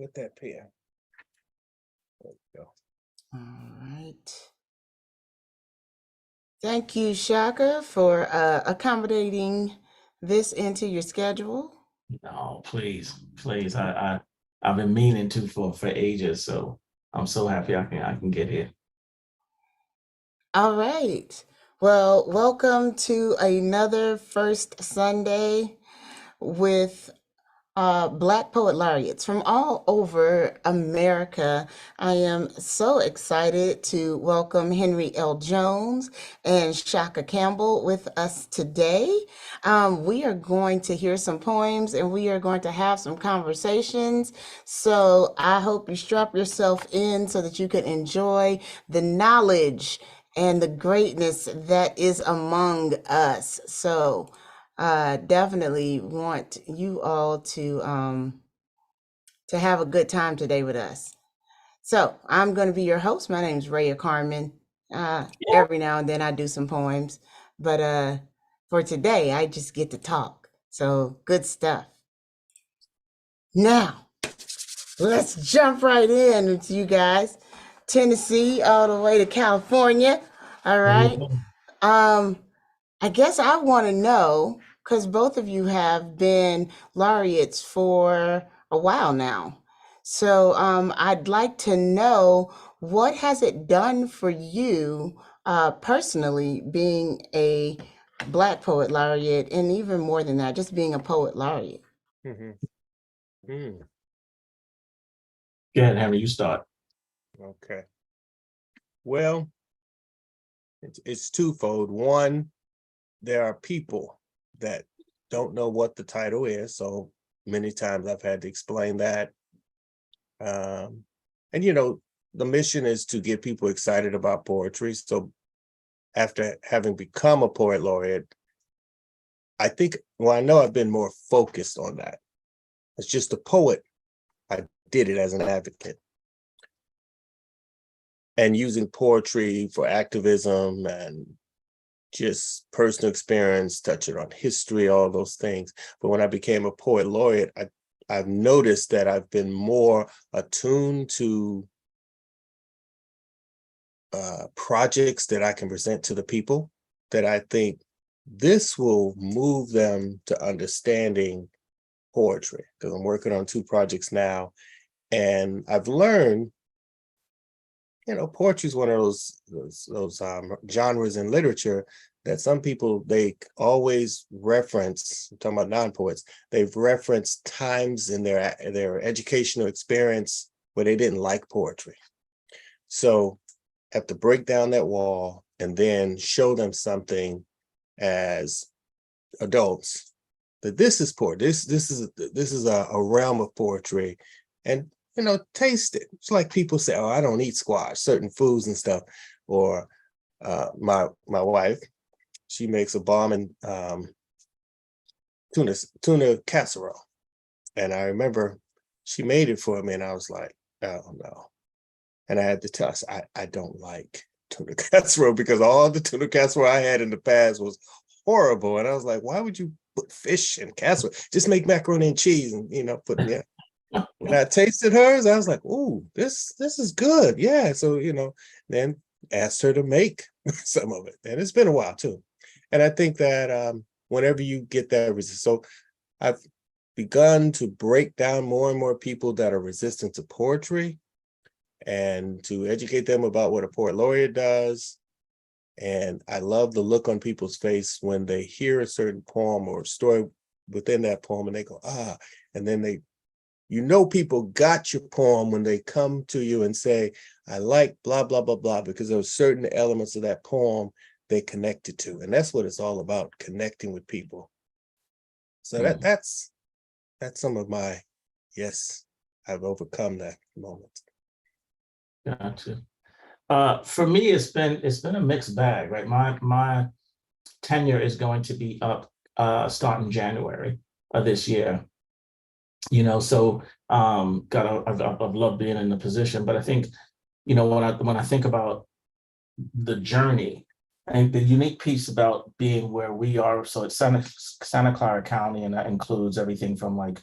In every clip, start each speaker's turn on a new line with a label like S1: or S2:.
S1: Put that pen. There we go.
S2: All right. Thank you, Shaka, for accommodating this into your schedule.
S3: No, please. I've been meaning to for ages, so I'm so happy I can get here.
S2: All right. Well, welcome to another First Sunday with Black Poet Laureates from all over America. I am so excited to welcome Henry L. Jones and Shaka Campbell with us today. We are going to hear some poems and we are going to have some conversations. So I hope you strap yourself in so that you can enjoy the knowledge and the greatness that is among us. So definitely want you all to have a good time today with us. So I'm going to be your host. My name is Raya Carmen. Every now and then I do some poems, but for today I just get to talk. So good stuff. Now let's jump right in with you guys. Tennessee all the way to California. All right. I guess I want to know, because both of you have been laureates for a while now. So I'd like to know, what has it done for you personally being a Black Poet Laureate, and even more than that, just being a Poet Laureate?
S1: Mm-hmm. Mm.
S3: Go ahead, Henry, you start.
S1: Okay. Well, it's twofold. One, there are people that don't know what the title is, so many times I've had to explain that. And the mission is to get people excited about poetry. So after having become a poet laureate, I know I've been more focused on that. As just a poet, I did it as an advocate. And using poetry for activism and just personal experience, touching on history, all those things. But when I became a poet laureate, I've noticed that I've been more attuned to projects that I can present to the people, that I think this will move them to understanding poetry, because I'm working on 2 projects now. And I've learned, poetry is one of those genres in literature that some people, they always reference. I'm talking about non-poets, they've referenced times in their educational experience where they didn't like poetry. So I have to break down that wall and then show them something as adults, that this is poetry. This is a realm of poetry, and taste it. It's like people say, "Oh, I don't eat squash," certain foods and stuff. Or my wife, she makes a bomb and tuna casserole, and I remember she made it for me, and I was like, "Oh no!" And I had to tell her, I don't like tuna casserole, because all the tuna casserole I had in the past was horrible, and I was like, "Why would you put fish in casserole? Just make macaroni and cheese and put When I tasted hers, I was like, "Ooh, this is good." Yeah. So, then asked her to make some of it. And it's been a while too. And I think that whenever you get that resistance, so I've begun to break down more and more people that are resistant to poetry, and to educate them about what a poet laureate does. And I love the look on people's face when they hear a certain poem or story within that poem, and they go, "Ah," and then people got your poem when they come to you and say, "I like blah, blah, blah, blah," because there are certain elements of that poem they connected to. And that's what it's all about, connecting with people. So that's some of my, yes, I've overcome that moment.
S3: Gotcha. For me, it's been a mixed bag, right? My tenure is going to be up starting January of this year. So I've loved being in the position, but I think, when I think about the journey, I think the unique piece about being where we are, so it's Santa Clara County, and that includes everything from like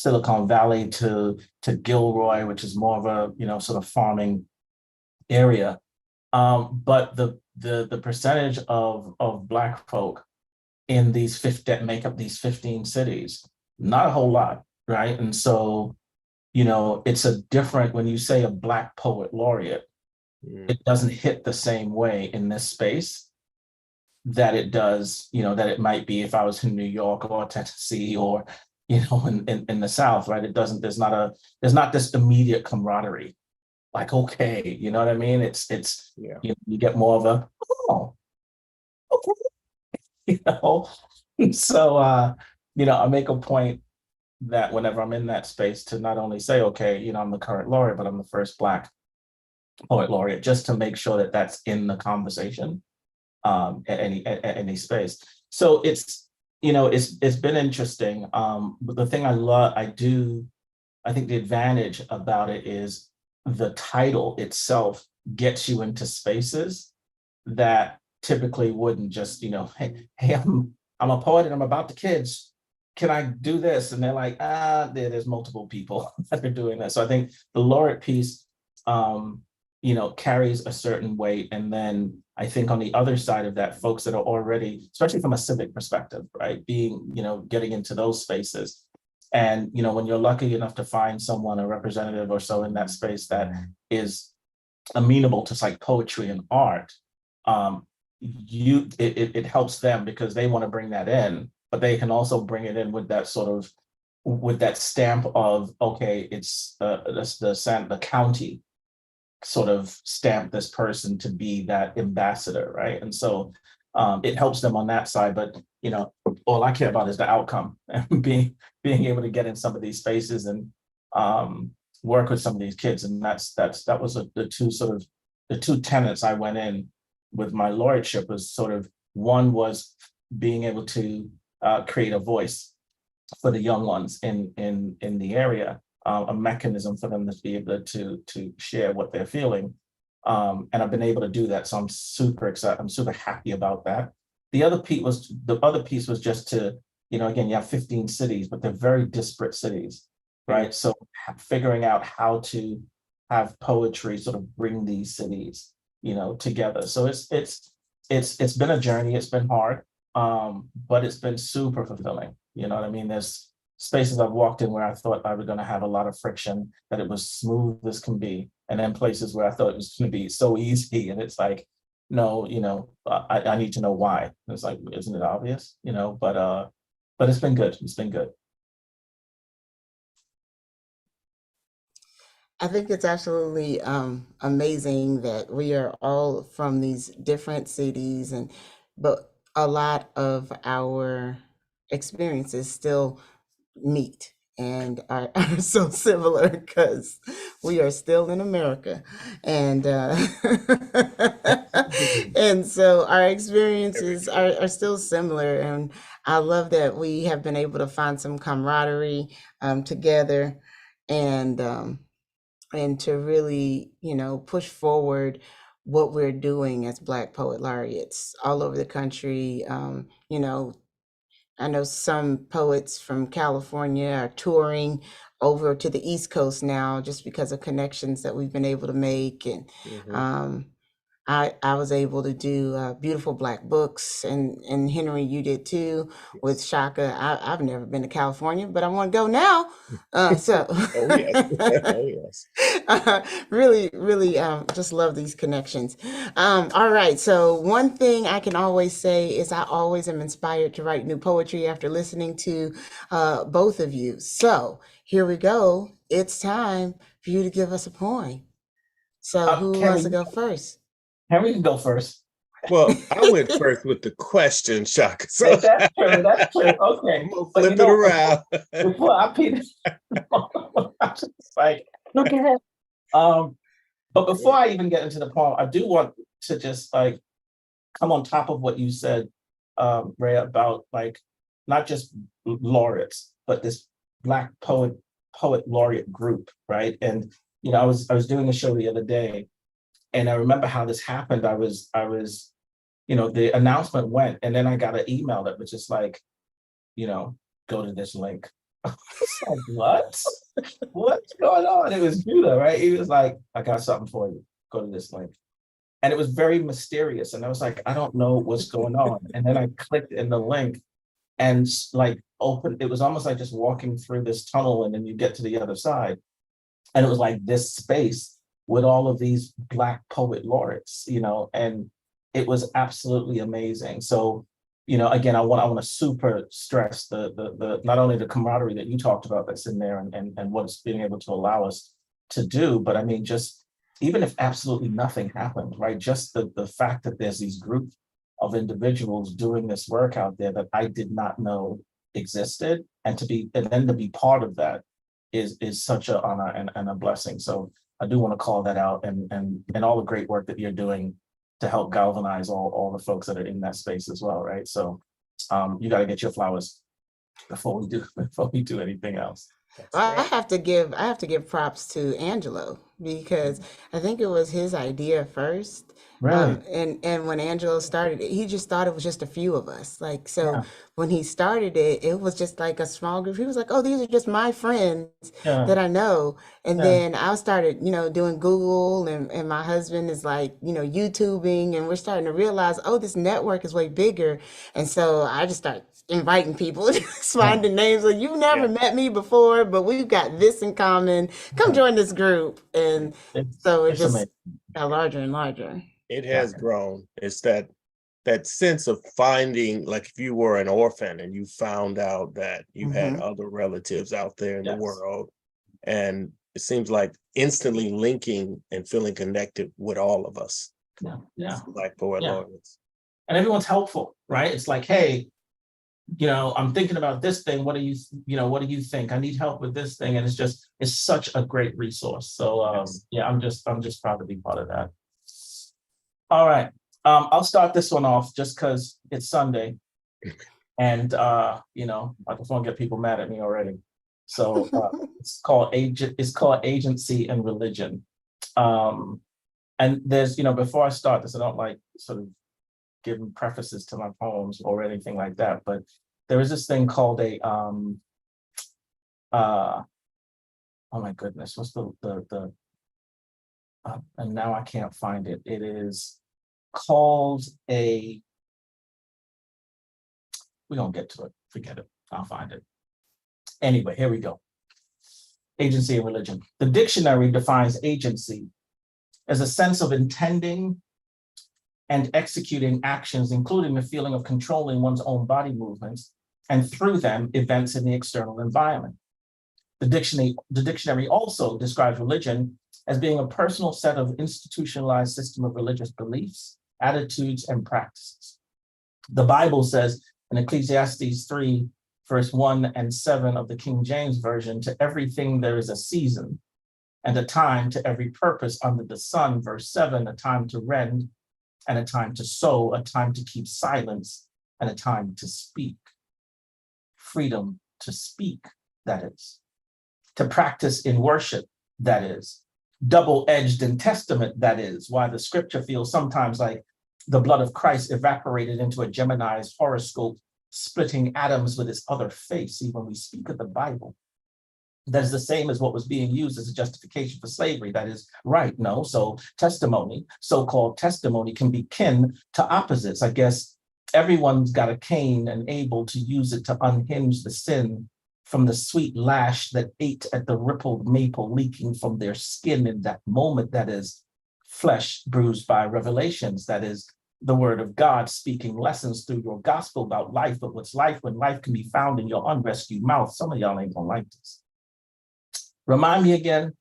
S3: Silicon Valley to Gilroy, which is more of a, sort of farming area. But the percentage of Black folk in that make up these 15 cities, not a whole lot, right? And so, it's a different, when you say a Black poet laureate, it doesn't hit the same way in this space that it does, that it might be if I was in New York or Tennessee or, in the South, right? It doesn't, there's not this immediate camaraderie. Like, okay, you know what I mean? It's
S1: Yeah.
S3: you get more of a, oh, okay, So I make a point that whenever I'm in that space to not only say, okay, I'm the current laureate, but I'm the first Black poet laureate, just to make sure that that's in the conversation at any space. So it's been interesting. But the thing I think the advantage about it is the title itself gets you into spaces that typically wouldn't. Just, hey, I'm a poet and I'm about the kids. Can I do this? And they're like, there's multiple people that are doing that. So I think the laureate piece, carries a certain weight. And then I think on the other side of that, folks that are already, especially from a civic perspective, right, getting into those spaces. And, when you're lucky enough to find someone, a representative or so in that space that is amenable to like poetry and art, it helps them because they want to bring that in, but they can also bring it in with that stamp of, okay, it's the county sort of stamp this person to be that ambassador, right? And so it helps them on that side, but all I care about is the outcome and being able to get in some of these spaces and work with some of these kids. And that was the two tenets I went in with my laureateship. Was sort of, one was being able to create a voice for the young ones in the area, a mechanism for them to be able to share what they're feeling. And I've been able to do that. So I'm super excited. I'm super happy about that. The other piece was just to, again, you have 15 cities, but they're very disparate cities, right? So figuring out how to have poetry sort of bring these cities, together. So it's been a journey. It's been hard, but it's been super fulfilling. You know what I mean? There's spaces I've walked in where I thought I was going to have a lot of friction, that it was smooth as can be, and then places where I thought it was going to be so easy, and it's like, no, I need to know why. And it's like, isn't it obvious? But it's been good. It's been good.
S2: I think it's absolutely amazing that we are all from these different cities, but a lot of our experiences still meet and are so similar because we are still in America, and and so our experiences are still similar. And I love that we have been able to find some camaraderie together, and to really, push forward what we're doing as Black Poet Laureates all over the country. I know some poets from California are touring over to the East Coast now just because of connections that we've been able to make. And I was able to do Beautiful Black Books, and Henry, you did too, with Shaka. I've never been to California, but I want to go now. So
S1: Oh yes. Oh yes.
S2: really, really just love these connections. All right. So one thing I can always say is I always am inspired to write new poetry after listening to both of you. So here we go. It's time for you to give us a poem. So who wants to go first?
S3: Henry can go first.
S1: Well, I went first with the question, Shaka. So
S3: That's true. That's true. Okay.
S1: I'm gonna flip it around.
S3: Before I peed, I'm just like, look at it. But before I even get into the poem, I do want to just like come on top of what you said, Ray, about like not just laureates, but this Black poet laureate group, right? And I was doing a show the other day, and I remember how this happened. I was the announcement went, and then I got an email that was just like, go to this link. It's like, what? What's going on? It was Judah, right? He was like, I got something for you. Go to this link. And it was very mysterious. And I was like, I don't know what's going on. And then I clicked in the link and like open, it was almost like just walking through this tunnel and then you get to the other side. And it was like this space with all of these Black poet laureates, and it was absolutely amazing. So, again, I want to super stress the not only the camaraderie that you talked about that's in there and what it's being able to allow us to do, but I mean, just even if absolutely nothing happened, right? Just the fact that there's these groups of individuals doing this work out there that I did not know existed, and then to be part of that is such an honor and a blessing. So I do want to call that out and all the great work that you're doing to help galvanize all the folks that are in that space as well, right? So you got to get your flowers before we do anything else.
S2: Well, I have to give props to Angelo because I think it was his idea first.
S3: Really?
S2: And when Angelo started it, he just thought it was just a few of us. Like, so
S3: Yeah,
S2: when he started it, it was just like a small group. He was like, oh, these are just my friends
S3: yeah,
S2: that I know. And
S3: yeah,
S2: then I started, doing Google and my husband is like, YouTubing, and we're starting to realize, oh, this network is way bigger. And so I just started inviting people, just
S3: yeah,
S2: finding names like you've
S1: Yeah.
S2: never met me before, but we've got this in common. Come
S3: yeah.
S2: join this group. And so it
S3: It's
S2: just
S3: amazing.
S2: got larger and larger.
S1: It
S3: Yeah,
S1: has grown. It's that sense of finding, like if you were an orphan and you found out that you had
S2: Hmm.
S1: other relatives out there in the
S3: yes,
S1: world, and it seems like instantly linking and feeling connected with all of us,
S3: yeah, yeah,
S1: Black poet
S3: yeah.
S1: laureates.
S3: And everyone's helpful, right? It's like, hey, I'm thinking about this thing. What do you think? I need help with this thing. And it's such a great resource. So
S1: Yes.
S3: yeah, I'm just proud to be part of that. All right. I'll start this one off just because it's Sunday. And I just want to get people mad at me already. So it's called Agency and Religion. Um, and there's, before I start this, I don't like sort of giving prefaces to my poems or anything like that, but there is this thing called a oh my goodness, what's the and now I can't find it. It is called a, we don't get to it, forget it, I'll find it. Anyway, here we go. Agency and religion. The dictionary defines agency as a sense of intending and executing actions, including the feeling of controlling one's own body movements, and through them, events in the external environment. The dictionary also describes religion as being a personal set of institutionalized system of religious beliefs, attitudes, and practices. The Bible says in Ecclesiastes 3, verse 1 and 7 of the King James Version, to everything there is a season and a time to every purpose under the sun. Verse 7, a time to rend and a time to sow, a time to keep silence and a time to speak. Freedom to speak, that is. To practice in worship, that is. Double-edged in testament, that is. Why the scripture feels sometimes like the blood of Christ evaporated into a Gemini's horoscope, splitting atoms with its other face, even when we speak of the Bible. That is the same as what was being used as a justification for slavery. That is right, no. So testimony, so-called testimony, can be kin to opposites. I guess everyone's got a cane and able to use it to unhinge the sin from the sweet lash that ate at the rippled maple leaking from their skin in that moment. That is flesh bruised by revelations. That is the word of God speaking lessons through your gospel about life. But what's life when life can be found in your unrescued mouth? Some of y'all ain't gonna like this. Remind me again,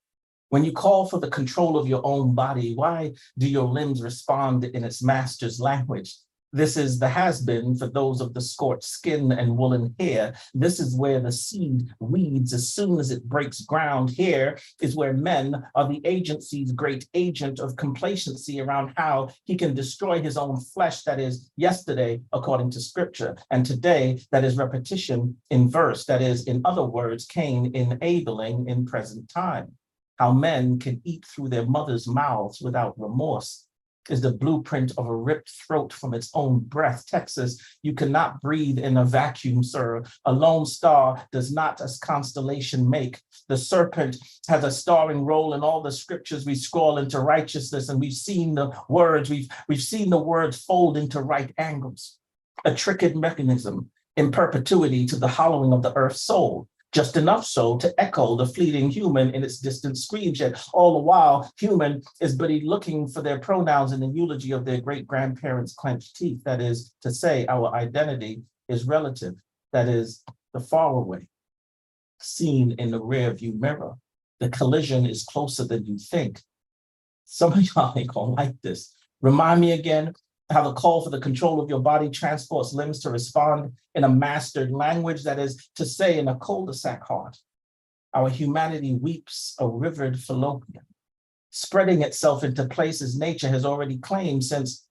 S3: when you call for the control of your own body, why do your limbs respond in its master's language? This is the has-been for those of the scorched skin and woolen hair. This is where the seed weeds as soon as it breaks ground. Here is where men are the agency's great agent of complacency around how he can destroy his own flesh. That is yesterday, according to scripture, and today, that is repetition in verse. That is, in other words, Cain enabling in present time. How men can eat through their mothers' mouths without remorse, is the blueprint of a ripped throat from its own breath. Texas, you cannot breathe in a vacuum, sir. A lone star does not a constellation make. The serpent has a starring role in all the scriptures we scroll into righteousness, and we've seen the words, we've seen the words fold into right angles. A tricked mechanism in perpetuity to the hollowing of the earth's soul. Just enough so to echo the fleeting human in its distant screams, yet all the while human is but looking for their pronouns in the eulogy of their great-grandparents' clenched teeth. That is to say, our identity is relative. That is the far away, seen in the rear view mirror. The collision is closer than you think. Some of y'all ain't gonna like this. Remind me again how the call for the control of your body transports limbs to respond in a mastered language, that is to say, in a cul-de-sac heart. Our humanity weeps a rivered fallopian, spreading itself into places nature has already claimed since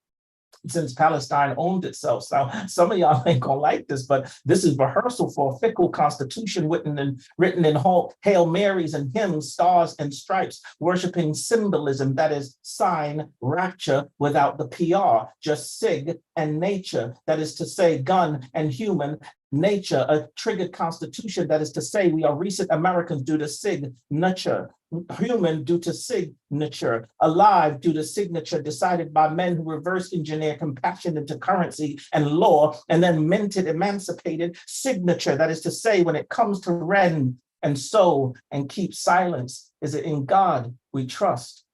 S3: Palestine owned itself. So some of y'all ain't gonna like this, but this is rehearsal for a fickle constitution written in Hail Marys and hymns, stars and stripes, worshiping symbolism, that is sign, rapture without the PR, just sig and nature, that is to say gun and human, nature, a triggered constitution, that is to say we are recent Americans due to signature, human due to signature, alive due to signature decided by men who reverse engineer compassion into currency and law, and then minted, emancipated signature, that is to say when it comes to rend and sow and keep silence, is it in God we trust?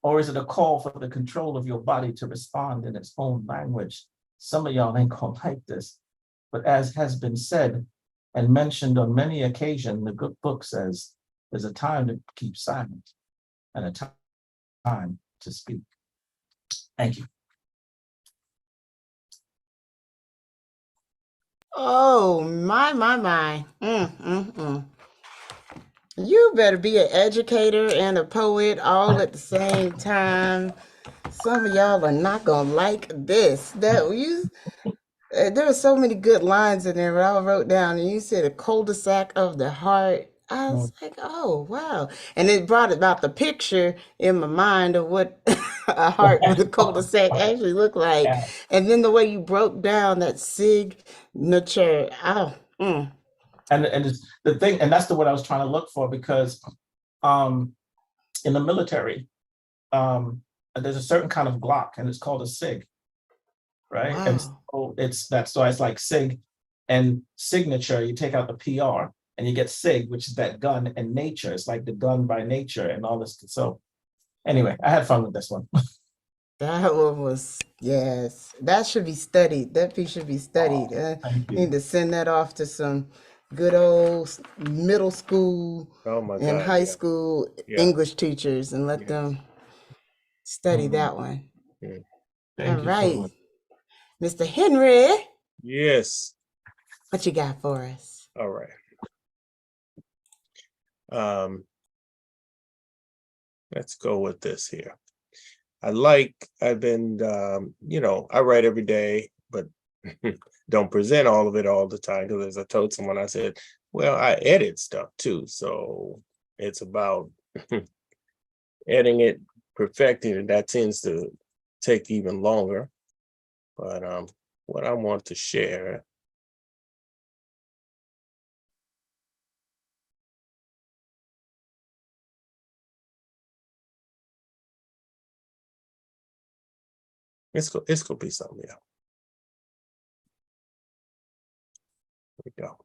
S3: Or is it a call for the control of your body to respond in its own language? Some of y'all ain't gonna like this. But as has been said and mentioned on many occasions, the good book says there's a time to keep silent and a time to speak. Thank you.
S2: Oh, my. You better be an educator and a poet all at the same time. Some of y'all are not gonna like this. There are so many good lines in there, but I wrote down, and you said a cul-de-sac of the heart. I was like, oh, wow. And it brought about the picture in my mind of what a heart with a cul-de-sac actually looked like.
S3: Yeah.
S2: And then the way you broke down that signature. Oh,
S3: And it's the thing, and that's the word I was trying to look for, because in the military, there's a certain kind of Glock, and it's called a SIG, right?
S2: wow.
S3: And so it's like SIG and signature. You take out the PR, and you get SIG, which is that gun, and nature. It's like the gun by nature, and all this. So, anyway, I had fun with this one.
S2: That one was, yes, that should be studied. That piece should be studied.
S3: Thank you.
S2: Need to send that off to some good old middle school
S1: Oh my
S2: and
S1: God.
S2: high
S1: Yeah.
S2: school
S1: Yeah.
S2: English teachers and let
S1: Yes.
S2: them study
S3: Mhm.
S2: that one.
S1: Yeah.
S3: Thank
S2: All
S3: you so
S2: right,
S3: much.
S2: Mr. Henry,
S1: Yes.
S2: what you got for us?
S1: All right. Let's go with this here. I've been, I write every day, but don't present all of it all the time, because as I told someone, I said, well, I edit stuff too. So it's about editing it, perfecting it. That tends to take even longer. But what I want to share. It's gonna be something, yeah. Here we go. All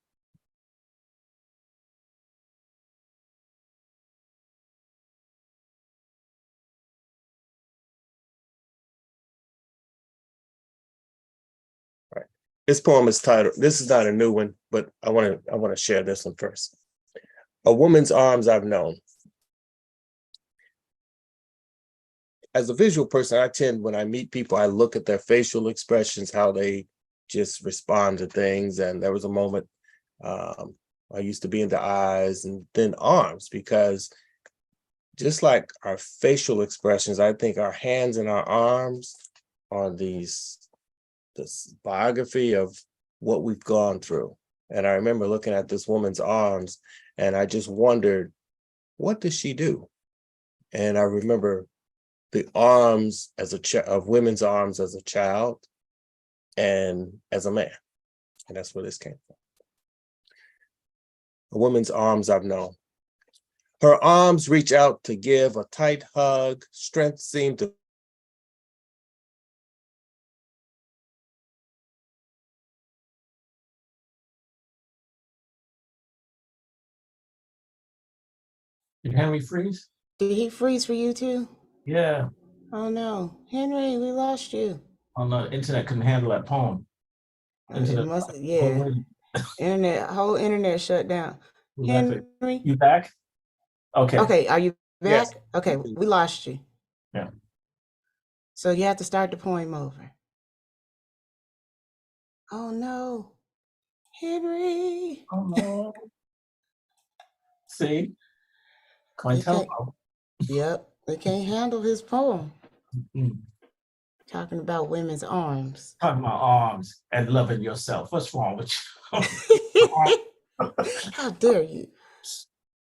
S1: right. This poem is titled, this is not a new one, but I want to share this one first. A woman's arms I've known. As a visual person, I tend, when I meet people, I look at their facial expressions, how they just respond to things. And there was a moment I used to be into eyes and then arms, because just like our facial expressions, I think our hands and our arms are this biography of what we've gone through. And I remember looking at this woman's arms, and I just wondered, what does she do? And I remember the arms as of women's arms as a child and as a man. And that's where this came from. A woman's arms I've known. Her arms reach out to give a tight hug. Strength seemed to
S3: Did Henry freeze?
S2: Did he freeze for you too?
S3: Yeah.
S2: Oh no, Henry, we lost you.
S3: On the internet couldn't handle that poem.
S2: It
S3: Internet.
S2: must, yeah. Whole internet shut down. Henry,
S3: You back? Okay.
S2: okay, are you
S1: yes.
S2: back? Okay, we lost you.
S3: Yeah.
S2: So you have to start the poem over. Oh no, Henry.
S3: Oh no. See?
S2: They can't,
S3: Cointelpo.
S2: yep, they can't handle his poem.
S3: Mm.
S2: Talking about women's arms.
S3: Talking about arms and loving yourself. What's wrong with you?
S2: How dare you?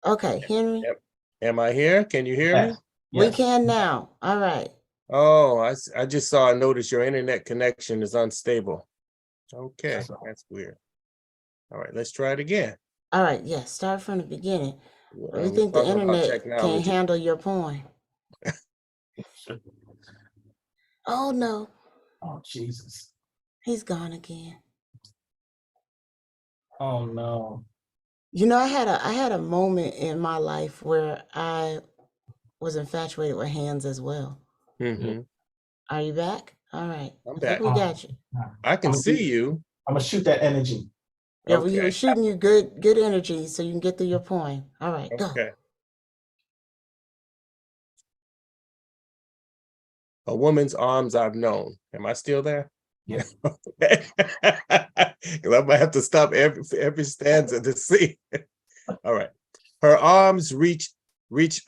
S2: Okay, Henry.
S1: Yep. Am I here? Can you hear me?
S3: Yes.
S2: We
S3: Yes.
S2: can now. All right.
S1: Oh, I just saw a notice your internet connection is unstable. Okay,
S3: That's all.
S1: that's weird. All right, let's try it again.
S2: All right. Yes. Start from the beginning. We
S1: We're
S2: think the
S1: talking about
S2: internet can't
S1: technology.
S2: handle your poem. Oh no,
S3: Oh, Jesus.
S2: he's gone again.
S3: Oh, no.
S2: You know, I had a moment in my life where I was infatuated with hands as well.
S1: Mm-hmm.
S2: Are you back? All right.
S1: I'm
S2: I
S1: back.
S2: think we got you.
S1: I can see you.
S3: I'm going to shoot that energy.
S2: Yeah, we
S1: Okay.
S2: were shooting you good energy so you can get through your poem. All right, go.
S1: Okay. A woman's arms I've known. Am I still there?
S3: Yeah.
S1: Okay. 'Cause I'm gonna have to stop every stanza to see. All right. Her arms reach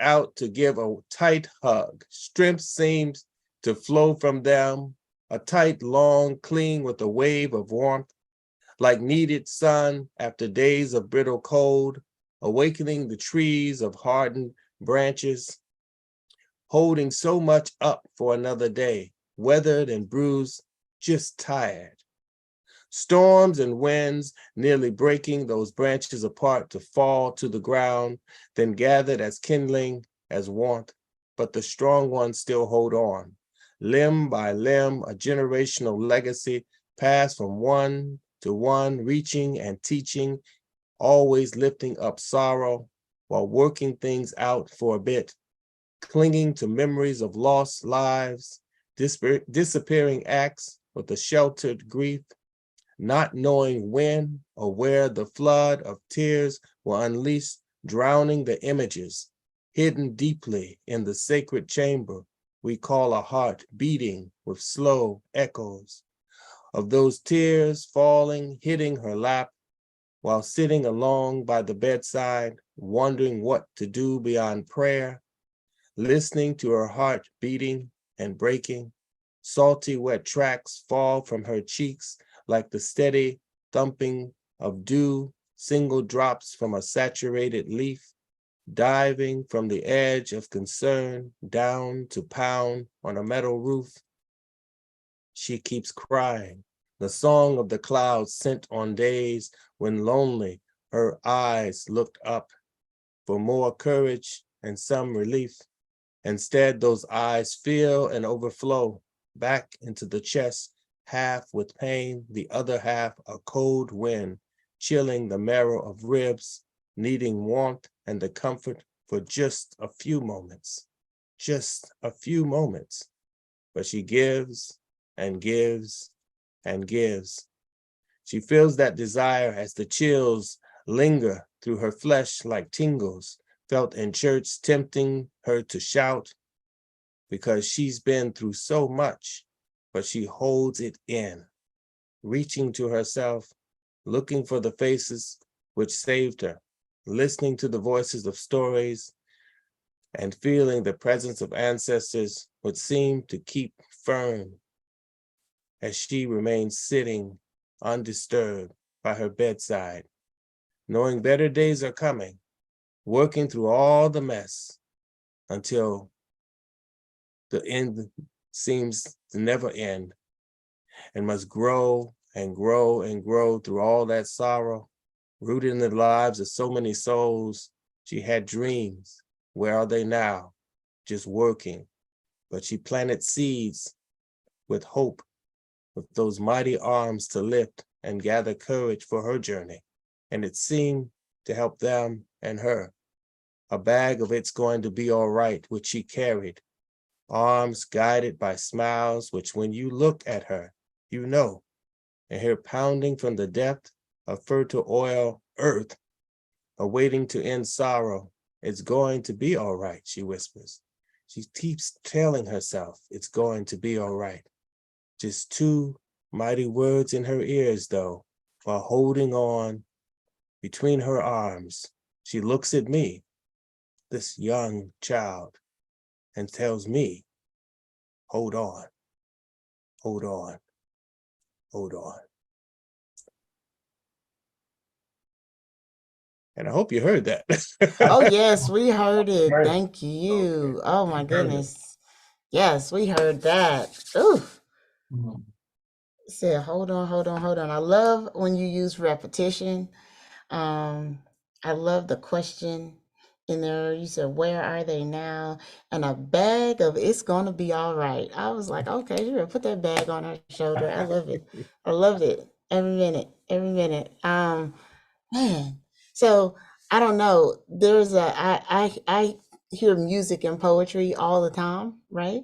S1: out to give a tight hug. Strength seems to flow from them. A tight, long cling with a wave of warmth, like needed sun after days of brittle cold, awakening the trees of hardened branches, holding so much up for another day, weathered and bruised, just tired. Storms and winds nearly breaking those branches apart to fall to the ground, then gathered as kindling, as warmth, but the strong ones still hold on. Limb by limb, a generational legacy passed from one to one, reaching and teaching, always lifting up sorrow while working things out for a bit, clinging to memories of lost lives, disappearing acts with a sheltered grief, not knowing when or where the flood of tears will unleash, drowning the images hidden deeply in the sacred chamber we call a heart, beating with slow echoes of those tears falling, hitting her lap while sitting along by the bedside, wondering what to do beyond prayer, listening to her heart beating and breaking. Salty wet tracks fall from her cheeks like the steady thumping of dew, single drops from a saturated leaf, diving from the edge of concern down to pound on a metal roof. She keeps crying, the song of the clouds sent on days when lonely her eyes looked up for more courage and some relief. Instead, those eyes fill and overflow back into the chest, half with pain, the other half a cold wind, chilling the marrow of ribs, needing warmth and the comfort for just a few moments, just a few moments. But she gives and gives and gives. She feels that desire as the chills linger through her flesh like tingles, felt in church, tempting her to shout because she's been through so much, but she holds it in, reaching to herself, looking for the faces which saved her, listening to the voices of stories, and feeling the presence of ancestors which seem to keep firm as she remains sitting undisturbed by her bedside, knowing better days are coming, working through all the mess until the end seems to never end and must grow and grow and grow through all that sorrow, rooted in the lives of so many souls. She had dreams. Where are they now? Just working. But she planted seeds with hope, with those mighty arms to lift and gather courage for her journey. And it seemed to help them and her. A bag of "It's Going to Be All Right," which she carried, arms guided by smiles, which when you look at her, you know, and hear pounding from the depth of fertile oil earth, awaiting to end sorrow. It's going to be all right, she whispers. She keeps telling herself it's going to be all right. Just two mighty words in her ears, though, while holding on between her arms. She looks at me, this young child, and tells me, hold on, hold on, hold on. And I hope you heard that.
S2: Oh, yes, we heard it.
S3: Heard it.
S2: Thank you. Oh, my
S3: Heard it.
S2: goodness. Yes, we heard that. Ooh.
S3: Mhm.
S2: Said, hold on, hold on, hold on. I love when you use repetition. I love the question in there. You said, where are they now? And a bag of "It's gonna be all right." I was like, okay, you better put that bag on her shoulder. I love it. I loved it. Every minute, every minute. Man. So I don't know. I hear music and poetry all the time, right?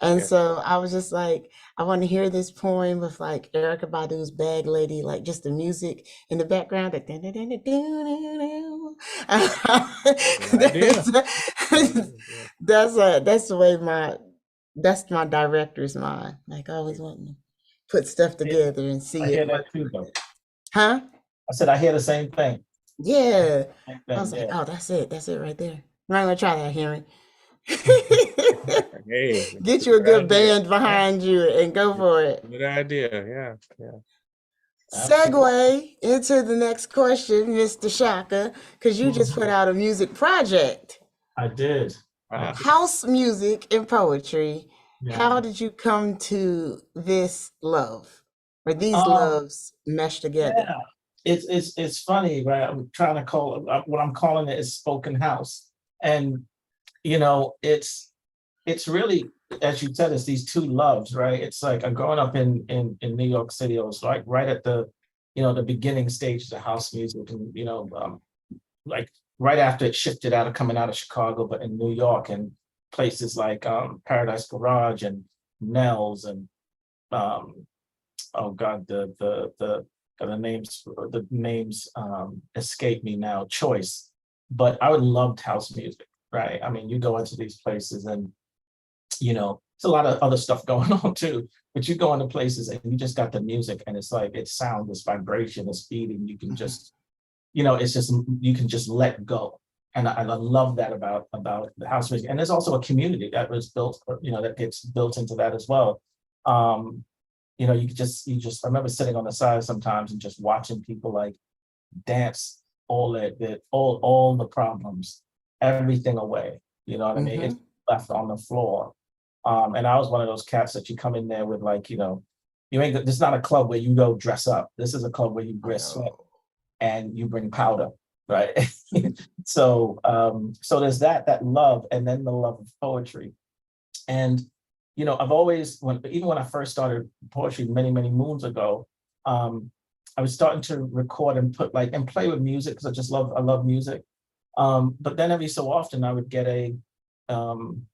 S2: And
S1: Yeah.
S2: so I was just like, I want to hear this poem with like Erica Badu's Bag Lady, like just the music in the background. Like,
S1: Good idea.
S2: that's the way that's my director's mind. Like I always want to put stuff together and
S3: I
S2: see
S3: hear
S2: it
S3: that
S2: work.
S3: too, though.
S2: Huh?
S3: I said I hear the same thing.
S2: Yeah.
S3: Same
S2: I
S3: thing,
S2: was like,
S3: yeah.
S2: oh, that's it. That's it right there. I'm not gonna try that, Henry.
S1: Hey,
S2: Get
S1: that's a
S2: you a
S1: good
S2: good
S1: idea.
S2: band behind you and go for it.
S1: Good idea. Yeah, yeah.
S3: Absolutely.
S2: Segue into the next question, Mr. Shaka, because you just put out a music project,
S3: I did.
S1: Wow.
S2: house music and poetry.
S3: Yeah.
S2: How did you come to this love, or these
S3: Um,
S2: loves mesh together?
S3: yeah. It's funny, right? I'm trying to call what I'm calling it is spoken house. And you know, it's really, as you said, it's these two loves, right? It's like I'm growing up in New York City. It was like right at the, the beginning stages of house music, and like right after it shifted out of coming out of Chicago, but in New York and places like Paradise Garage and Nell's and um, oh God, the names escape me now. Choice, but I would loved house music, right? I mean, you go into these places and it's a lot of other stuff going on too. But you go into places and you just got the music, and it's like it's sound, it's vibration, it's beating. You can
S2: Mhm.
S3: just, it's just you can just let go. And I love that about the house music. And there's also a community that was built, that gets built into that as well. Um, you just I remember sitting on the side sometimes and just watching people like dance all the problems, everything away. You know what I mean? It's
S2: Mhm.
S3: left on the floor. And I was one of those cats that you come in there with like, you ain't this is not a club where you go dress up. This is a club where you wear sweat
S2: Oh.
S3: and you bring powder, right? So there's that love, and then the love of poetry. And I've always, even when I first started poetry many moons ago, I was starting to record and put like and play with music because I love music. But then every so often I would get um,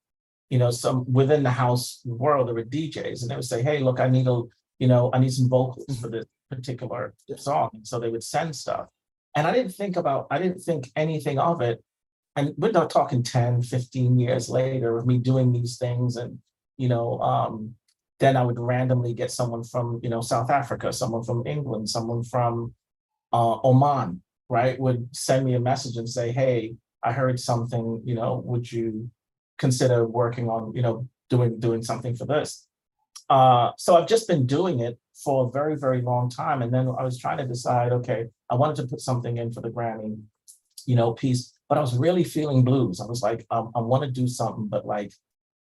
S3: some within the house world there were DJs, and they would say, "Hey, look, I need some vocals for this particular
S2: Yeah.
S3: song." And so they would send stuff, and I didn't think anything of it. And we're not talking 10, 15 years later of me doing these things. And, you know, um, then I would randomly get someone from, South Africa, someone from England, someone from Oman, right, would send me a message and say, "Hey, I heard something, would you consider working on, doing something for this?" So I've just been doing it for a very long time. And then I was trying to decide, okay, I wanted to put something in for the Grammy, piece, but I was really feeling blues. I was like, I want to do something, but like,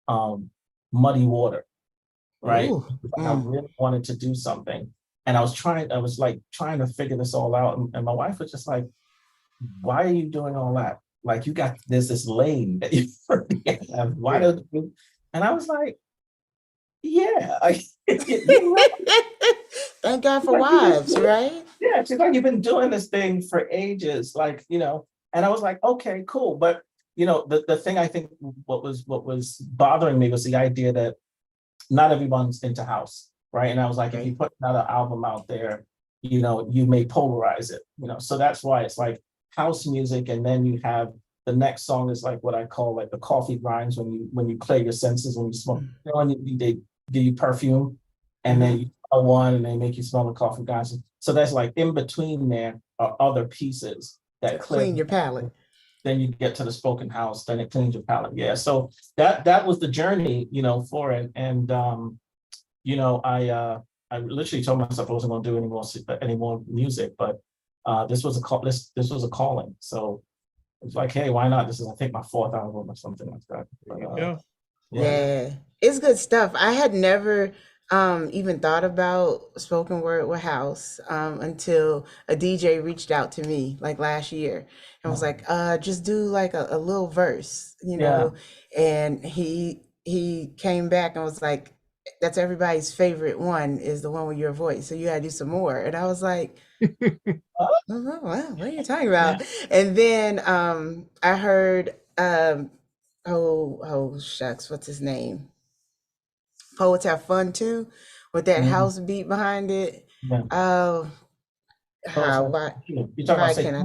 S3: um, muddy water, right?
S2: Ooh.
S3: Like I really wanted to do something. And I was like trying to figure this all out. And my wife was just like, why are you doing all that? Like there's this lane that you already have. Why don't you? And I was like, yeah, you're right.
S2: Thank God for
S3: Like you've been
S2: wives,
S3: doing,
S2: right?
S3: yeah, she's like, you've been doing this thing for ages. Like, and I was like, okay, cool. But the thing I think what was bothering me was the idea that not everyone's into house, right? And I was like, if you
S2: Right.
S3: put another album out there, you may polarize it, So that's why it's like house music, and then you have the next song is like what I call like the coffee grinds when you clear your senses when you smoke. And they give you perfume, and then
S2: Mhm.
S3: you smell one, and they make you smell the coffee grinds. So that's like in between there are other pieces that clear.
S2: Clean your palate.
S3: Then you get to the spoken house, then it cleans your palate. Yeah. So that was the journey, for it. And I literally told myself I wasn't going to do any more music, but this was a call. This was a calling. So it's like, hey, why not? This is, I think, my fourth album or something like that.
S1: There you
S3: But
S1: go.
S3: yeah.
S2: Yeah, it's good stuff. I had never even thought about spoken word with house until a DJ reached out to me like last year and was like, just do like a little verse,
S3: Yeah.
S2: and he came back and was like, that's everybody's favorite one is the one with your voice. So you gotta do some more. And I was like, what are you talking
S3: Yeah.
S2: about? And then I heard oh shucks, what's his name? Poets Have Fun Too, with that
S3: Mhm.
S2: house beat behind it.
S3: Yeah.
S2: Oh,
S3: Oh,
S2: how
S3: so you're talking about
S2: why
S3: say
S2: can I?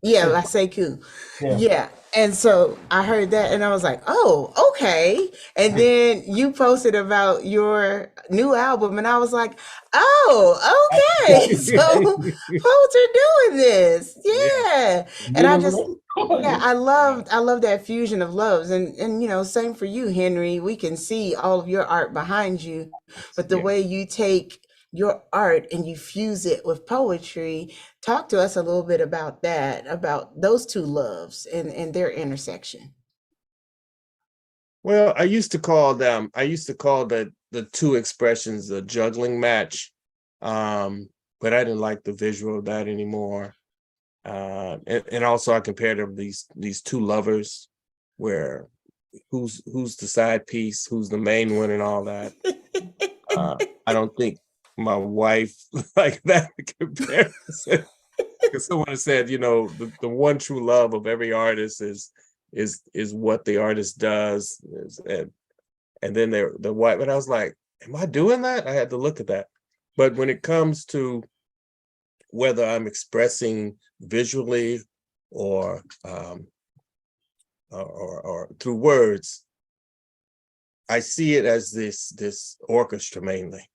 S2: Yeah,
S3: say
S2: I say cool.
S3: yeah.
S2: Yeah. And so I heard that and I was like, oh, okay. And then you posted about your new album and I was like, oh, okay. So poets are doing this.
S1: Yeah.
S2: Yeah. And I just
S3: Literally.
S2: yeah, I love that fusion of loves and same for you, Henry. We can see all of your art behind you, but the
S1: Yeah.
S2: way you take your art and you fuse it with poetry. Talk to us a little bit about that, about those two loves and their intersection.
S1: Well, I used to call the two expressions a juggling match. But I didn't like the visual of that anymore. And also I compared them these two lovers where who's the side piece, who's the main one and all that. I don't think my wife like that comparison. Because someone said, the one true love of every artist is what the artist does. And then the white, but I was like, am I doing that? I had to look at that. But when it comes to whether I'm expressing visually or or through words, I see it as this orchestra mainly,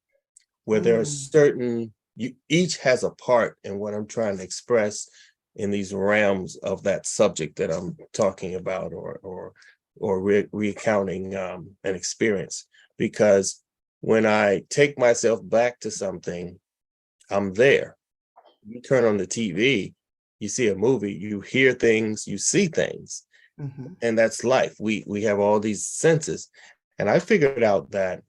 S1: where there are
S2: Mm,
S1: certain you each has a part in what I'm trying to express in these realms of that subject that I'm talking about or recounting an experience. Because when I take myself back to something, I'm there. You turn on the TV, you see a movie, you hear things, you see things,
S2: mhm,
S1: and that's life. We have all these senses, and I figured out that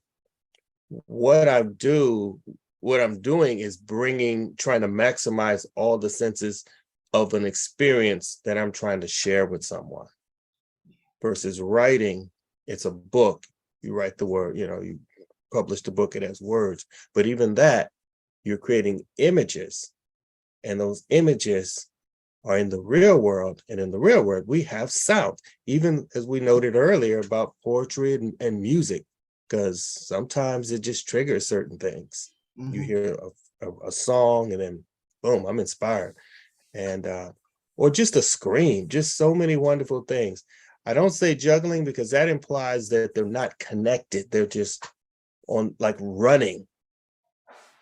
S1: what I do, what I'm doing is trying to maximize all the senses of an experience that I'm trying to share with someone. Versus writing, it's a book. You write the word, you publish the book, it has words. But even that, you're creating images, and those images are in the real world. And in the real world, we have sound, even as we noted earlier about poetry and music, because sometimes it just triggers certain things. You
S2: mhm.
S1: hear a song and then boom, I'm inspired. And or just a scream, just so many wonderful things. I don't say juggling because that implies that they're not connected. They're just on like running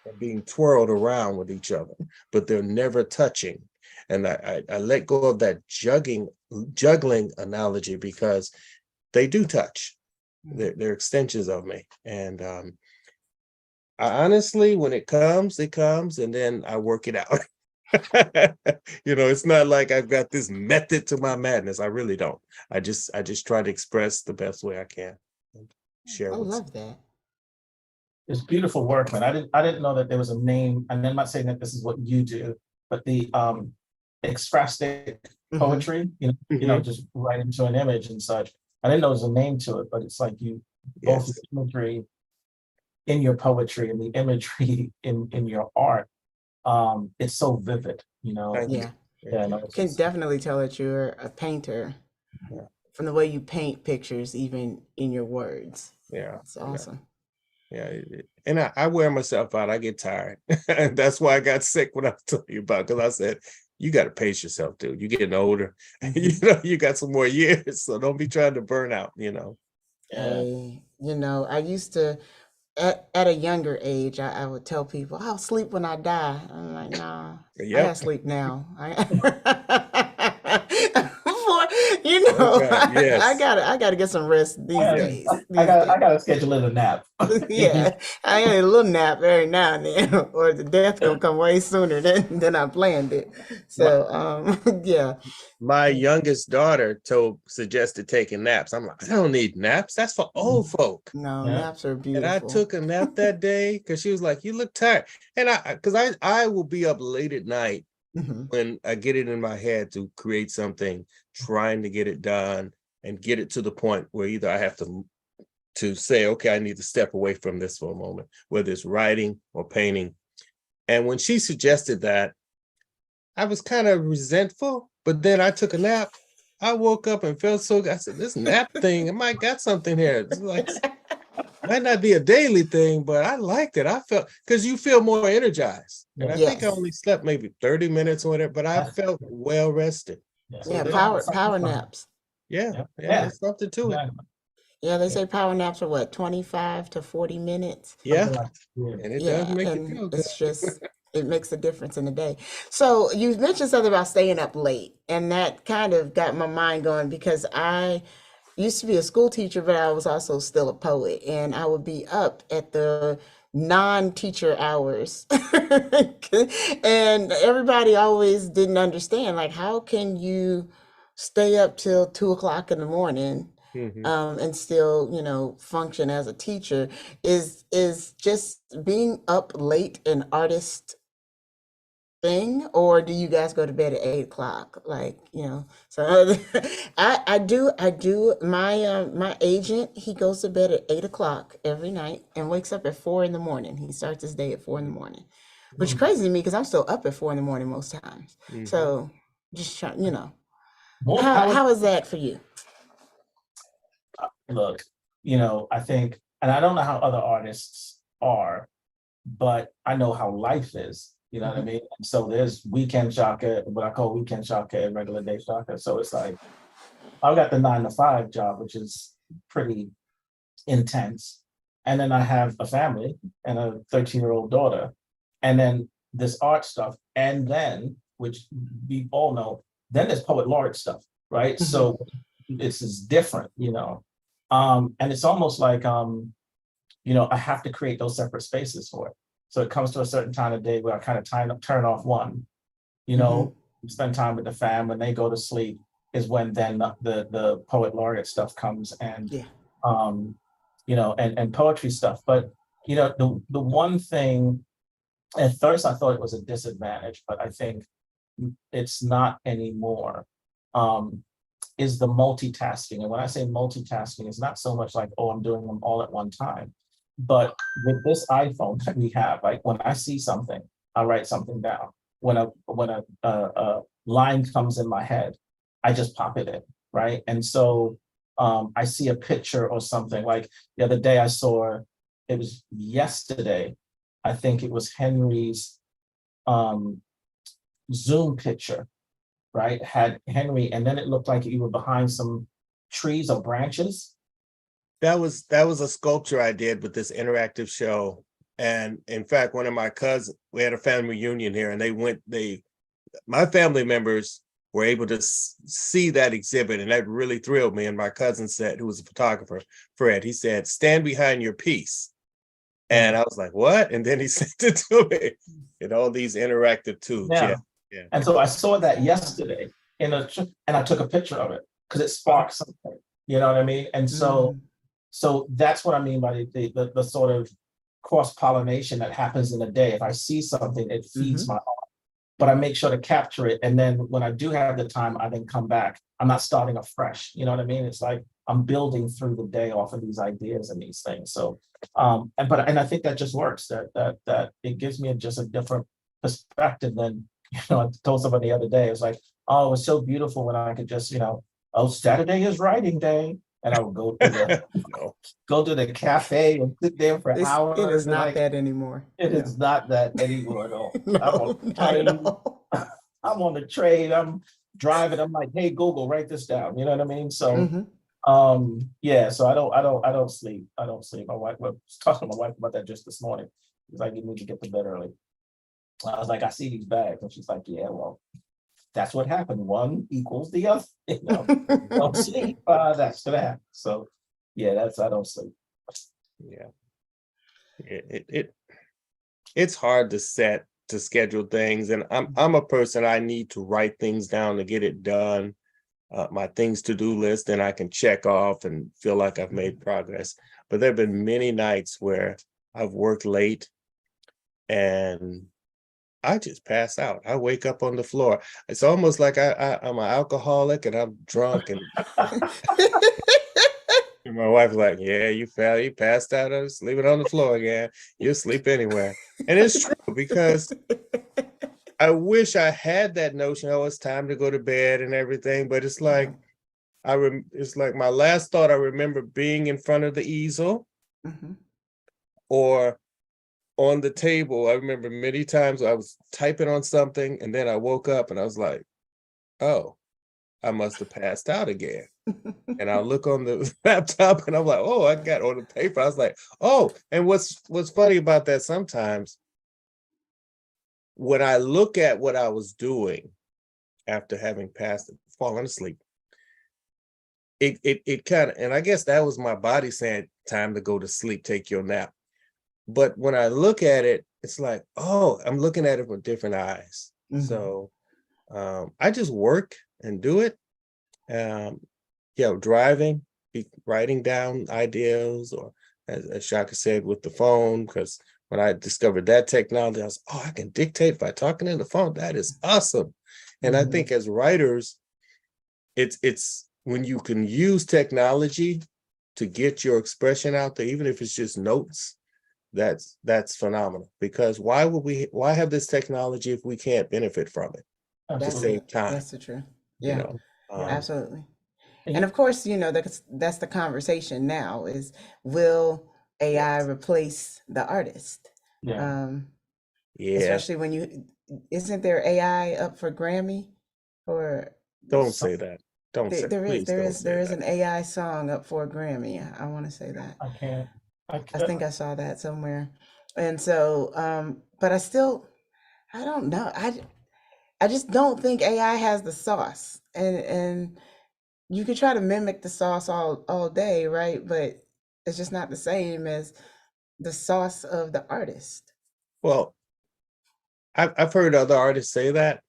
S1: and being twirled around with each other, but they're never touching. And I let go of that juggling analogy because they do touch. They're extensions of me. And I honestly, when it comes, and then I work it out. It's not like I've got this method to my madness. I really don't. I just try to express the best way I can. share
S2: I
S1: with.
S2: love that.
S3: It's beautiful work, man. I didn't know that there was a name, and I'm not saying that this is what you do, but the ekphrastic
S2: Mhm.
S3: poetry,
S1: Mhm.
S3: just right into an image and such. I didn't know there was a name to it, but it's like you both
S1: Yes.
S3: the imagery in your poetry and the imagery in your art. It's so vivid,
S1: Thank you.
S2: Yeah.
S3: Yeah, no,
S1: Thank
S3: it's
S2: Can
S3: just
S2: definitely tell that you're a painter
S1: you.
S2: from the way you paint pictures, even in your words.
S1: Yeah.
S2: It's
S1: Yeah.
S2: awesome.
S1: Yeah, and I wear myself out. I get tired. And that's why I got sick when I was telling you about, because I said, you got to pace yourself, dude. You're getting older.
S2: Mhm.
S1: You got some more years. So don't be trying to burn out.
S3: yeah.
S2: I used to, at a younger age, I would tell people, I'll sleep when I die. I'm like, nah, I gotta
S1: Yep.
S2: sleep now.
S1: Oh God. Yes.
S2: I gotta get some rest these
S3: I,
S1: Yeah.
S2: days.
S3: I
S2: These
S3: got
S2: days.
S3: I got to schedule in a nap.
S2: Yeah, I got a little nap every now and then, or the death gonna come way sooner than I planned it.
S3: My,
S2: So, yeah,
S1: My youngest daughter suggested taking naps. I'm like, I don't need naps. That's for old folk.
S2: no,
S3: yeah,
S2: naps are
S1: And I
S2: beautiful.
S1: took a nap that day because she was like, you look tired. And I will be up late at night
S2: Hmm.
S1: when I get it in my head to create something, trying to get it done and get it to the point where either I have to say, okay, I need to step away from this for a moment, whether it's writing or painting. And when she suggested that, I was kind of resentful, but then I took a nap. I woke up and felt so good. I said, this nap thing, I might got something here. It's like, might not be a daily thing, but I liked it. I felt, because you feel more energized. And I
S3: yeah,
S1: think I
S2: Yes,
S1: only slept maybe 30 minutes or whatever, but I
S3: that's,
S1: felt well rested.
S3: yeah.
S1: So
S2: yeah,
S3: It's
S1: there,
S3: almost
S2: power
S3: satisfying.
S2: naps.
S1: yeah,
S3: Yeah,
S1: yeah,
S3: yeah,
S1: there's something to it.
S3: exactly.
S2: Yeah, they
S1: Yeah,
S2: say power naps are what, 25 to 40 minutes.
S1: yeah,
S3: Something like yeah.
S1: and it does
S2: Yeah,
S1: make you
S2: and
S1: feel good.
S2: it's just it makes a difference in the day. So you mentioned something about staying up late, and that kind of got my mind going because I used to be a school teacher, but I was also still a poet, and I would be up at the non-teacher hours. And everybody always didn't understand, like, how can you stay up till 2 o'clock in the morning,
S1: Mhm.
S2: and still, function as a teacher? Is just being up late an artist thing, or do you guys go to bed at 8 o'clock? Like, so I do. My agent, he goes to bed at 8 o'clock every night and wakes up at 4 in the morning. He starts his day at 4 in the morning, which is
S3: Mm.
S2: crazy to me because I'm still up at 4 in the morning most times.
S1: Mhm.
S2: So just trying,
S3: More
S2: how
S3: power.
S2: how is that for you?
S3: Look, I think, and I don't know how other artists are, but I know how life is. You know what I
S2: Hmm.
S3: mean? And so there's weekend shaka, what I call weekend shaka and regular day shaka. So it's like I've got the 9 to 5 job, which is pretty intense. And then I have a family and a 13-year-old daughter. And then this art stuff. And then, which we all know, then there's poet laureate stuff, right?
S2: Hmm.
S3: So it's is different. And it's almost like I have to create those separate spaces for it. So it comes to a certain time of day where I kind of turn off one, you
S2: Hmm.
S3: know, spend time with the fam when they go to sleep is when then the poet laureate stuff comes and
S2: Yeah.
S3: um, and poetry stuff. But the one thing at first I thought it was a disadvantage, but I think it's not anymore. Um, is the multitasking. And when I say multitasking, it's not so much like, oh, I'm doing them all at one time. But with this iPhone that we have, like when I see something, I write something down. When a line comes in my head, I just pop it in, right? And so I see a picture or something. Like the other day, I saw it was yesterday. I think it was Henry's um, Zoom picture, right? Had Henry, and then it looked like you were behind some trees or branches.
S1: That was a sculpture I did with this interactive show. And in fact, one of my cousins, we had a family reunion here, and my family members were able to see that exhibit, and that really thrilled me. And my cousin said, who was a photographer, Fred, he said, stand behind your piece. And I was like, what? And then he sent it to me in all these interactive tubes. Yeah.
S3: Yeah.
S1: Yeah.
S3: And so I saw that yesterday and I took a picture of it because it sparked something. You know what I mean? And so
S2: Mhm.
S3: So that's what I mean by the sort of cross-pollination that happens in a day. If I see something, it feeds my, but I make sure to capture it. And then when I do have the time, I then come back. I'm not starting afresh. You know what I mean? It's like I'm building through the day off of these ideas and these things. So, and I think that just works. That it gives me just a different perspective than, I told somebody the other day. It was like, oh, it's so beautiful when I could just, oh, Saturday is writing day, and I would go to the
S1: No.
S3: go to the cafe and sit there for
S2: It
S3: hours.
S2: is
S3: And
S2: not
S3: like,
S2: that anymore.
S3: it
S2: No.
S3: is not that anymore at all. I'm on
S2: No,
S3: the
S2: not at
S3: train.
S2: all.
S3: I'm on the train. I'm driving. I'm like, hey, Google, write this down. You know what I mean? So,
S2: Mhm.
S3: yeah. So I don't sleep. I don't sleep. My wife I was talking to my wife about that just this morning. She's like, you need to get to bed early. I was like, I see these bags, and she's like, yeah, well, that's what happened. One equals the other. Don't sleep. That's gonna happen. So, yeah, I don't sleep.
S1: Yeah. It's hard to schedule things, and I'm a person, I need to write things down to get it done. My things to do list, and I can check off and feel like I've made progress. But there have been many nights where I've worked late and I just pass out. I wake up on the floor. It's almost like I'm an alcoholic and I'm drunk, and my wife's like, yeah, you passed out, leave it on the floor again. You'll sleep anywhere. And it's true, because I wish I had that notion, oh, it's time to go to bed and everything, but it's like, it's like my last thought, I remember being in front of the easel
S2: Mhm.
S1: or on the table. I remember many times I was typing on something and then I woke up and I was like, oh, I must have passed out again. And I look on the laptop and I'm like, oh, I got on the paper. I was like, oh, and what's funny about that, sometimes when I look at what I was doing after having fallen asleep, it kind of, and I guess that was my body saying, time to go to sleep, take your nap. But when I look at it, it's like, oh, I'm looking at it with different eyes.
S2: Mhm.
S1: So I just work and do it. Driving, writing down ideas, or as Shaka said, with the phone, because when I discovered that technology, I was, oh, I can dictate by talking in the phone. That is awesome. And I think as writers, it's when you can use technology to get your expression out there, even if it's just notes, that's phenomenal. Because why have this technology if we can't benefit from it at the
S2: That's
S3: Absolutely.
S1: same time?
S2: that's the truth.
S1: You
S2: Yeah,
S1: know,
S2: absolutely.
S3: And
S2: And of course, that's the conversation now is, will AI
S1: yes,
S2: replace the artist?
S3: yeah.
S2: Um,
S1: yeah.
S2: especially when isn't there AI up for Grammy? Or
S1: Don't
S3: So
S1: say that. Don't say. Please don't say
S2: there is
S1: that.
S2: an AI song up for a Grammy. I want to say that.
S3: I can't. I
S2: I
S3: can't.
S2: think I saw that somewhere. And so, but I don't know. I just don't think AI has the sauce. And you can try to mimic the sauce all day, right? But it's just not the same as the sauce of the artist.
S1: Well, I've heard other artists say that,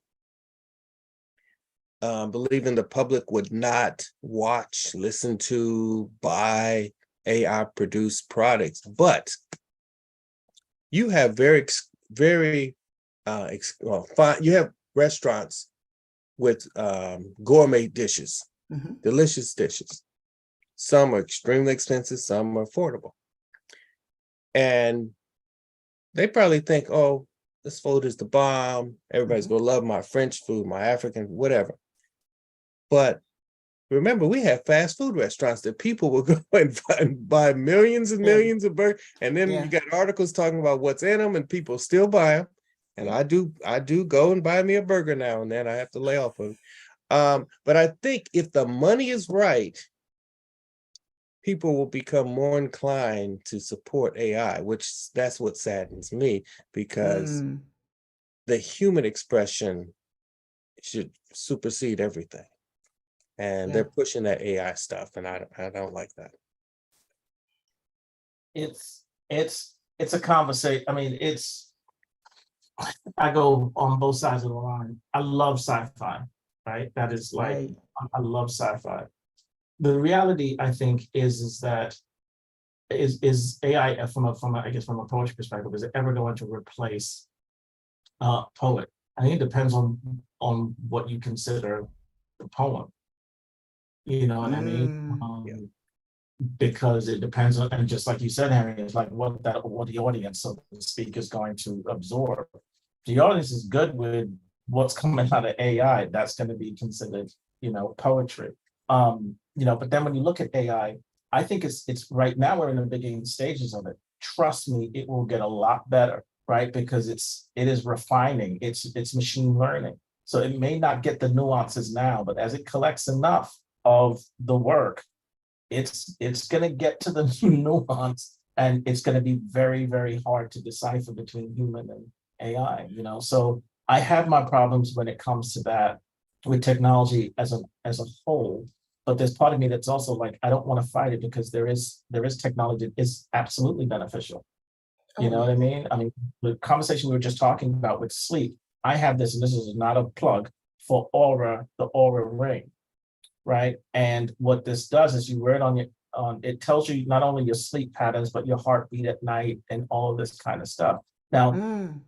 S1: believing the public would not watch, listen to, buy AI produced products. But you have very fine. You have restaurants with gourmet dishes,
S2: Hmm.
S1: delicious dishes. Some are extremely expensive, some are affordable. And they probably think, oh, this food is the bomb. Everybody's gonna love my French food, my African, whatever. But remember, we have fast food restaurants that people will go and buy millions and
S2: Yeah,
S1: millions of burgers, and then you
S2: yeah,
S1: got articles talking about what's in them, and people still buy them. And
S2: yeah.
S1: I do go and buy me a burger now and then. I have to lay off of it. But I think if the money is right, people will become more inclined to support AI, which that's what saddens me, because
S2: Mm,
S1: the human expression should supersede everything. And
S2: yeah.
S1: they're pushing that AI stuff, and I don't like that.
S3: It's a conversation. I mean, I go on both sides of the line. I love sci-fi, right? That is like,
S2: Right.
S3: I love sci-fi. The reality, I think, is that is AI from a, I guess from a poetry perspective, is it ever going to replace poet? I think it depends on what you consider the poem. You know what I mean?
S2: Mm.
S1: Yeah.
S3: Because it depends on, and just like you said, Henry, it's like what the audience, so to speak, is going to absorb. The audience is good with what's coming out of AI. That's going to be considered, poetry. But then when you look at AI, I think it's right now we're in the beginning stages of it. Trust me, it will get a lot better, right? Because it is refining. It's machine learning. So it may not get the nuances now, but as it collects enough of the work, it's going to get to the nuance, and it's going to be very, very hard to decipher between human and AI. So I have my problems when it comes to that with technology as a whole. But there's part of me that's also like, I don't want to fight it, because there is technology that is absolutely beneficial. You
S2: Oh
S3: know what
S2: yeah.
S3: I mean? I mean, the conversation we were just talking about with sleep, I have this, and this is not a plug for Aura, the Aura ring, right? And what this does is you wear it it tells you not only your sleep patterns, but your heartbeat at night and all of this kind of stuff. Now,
S2: Mm.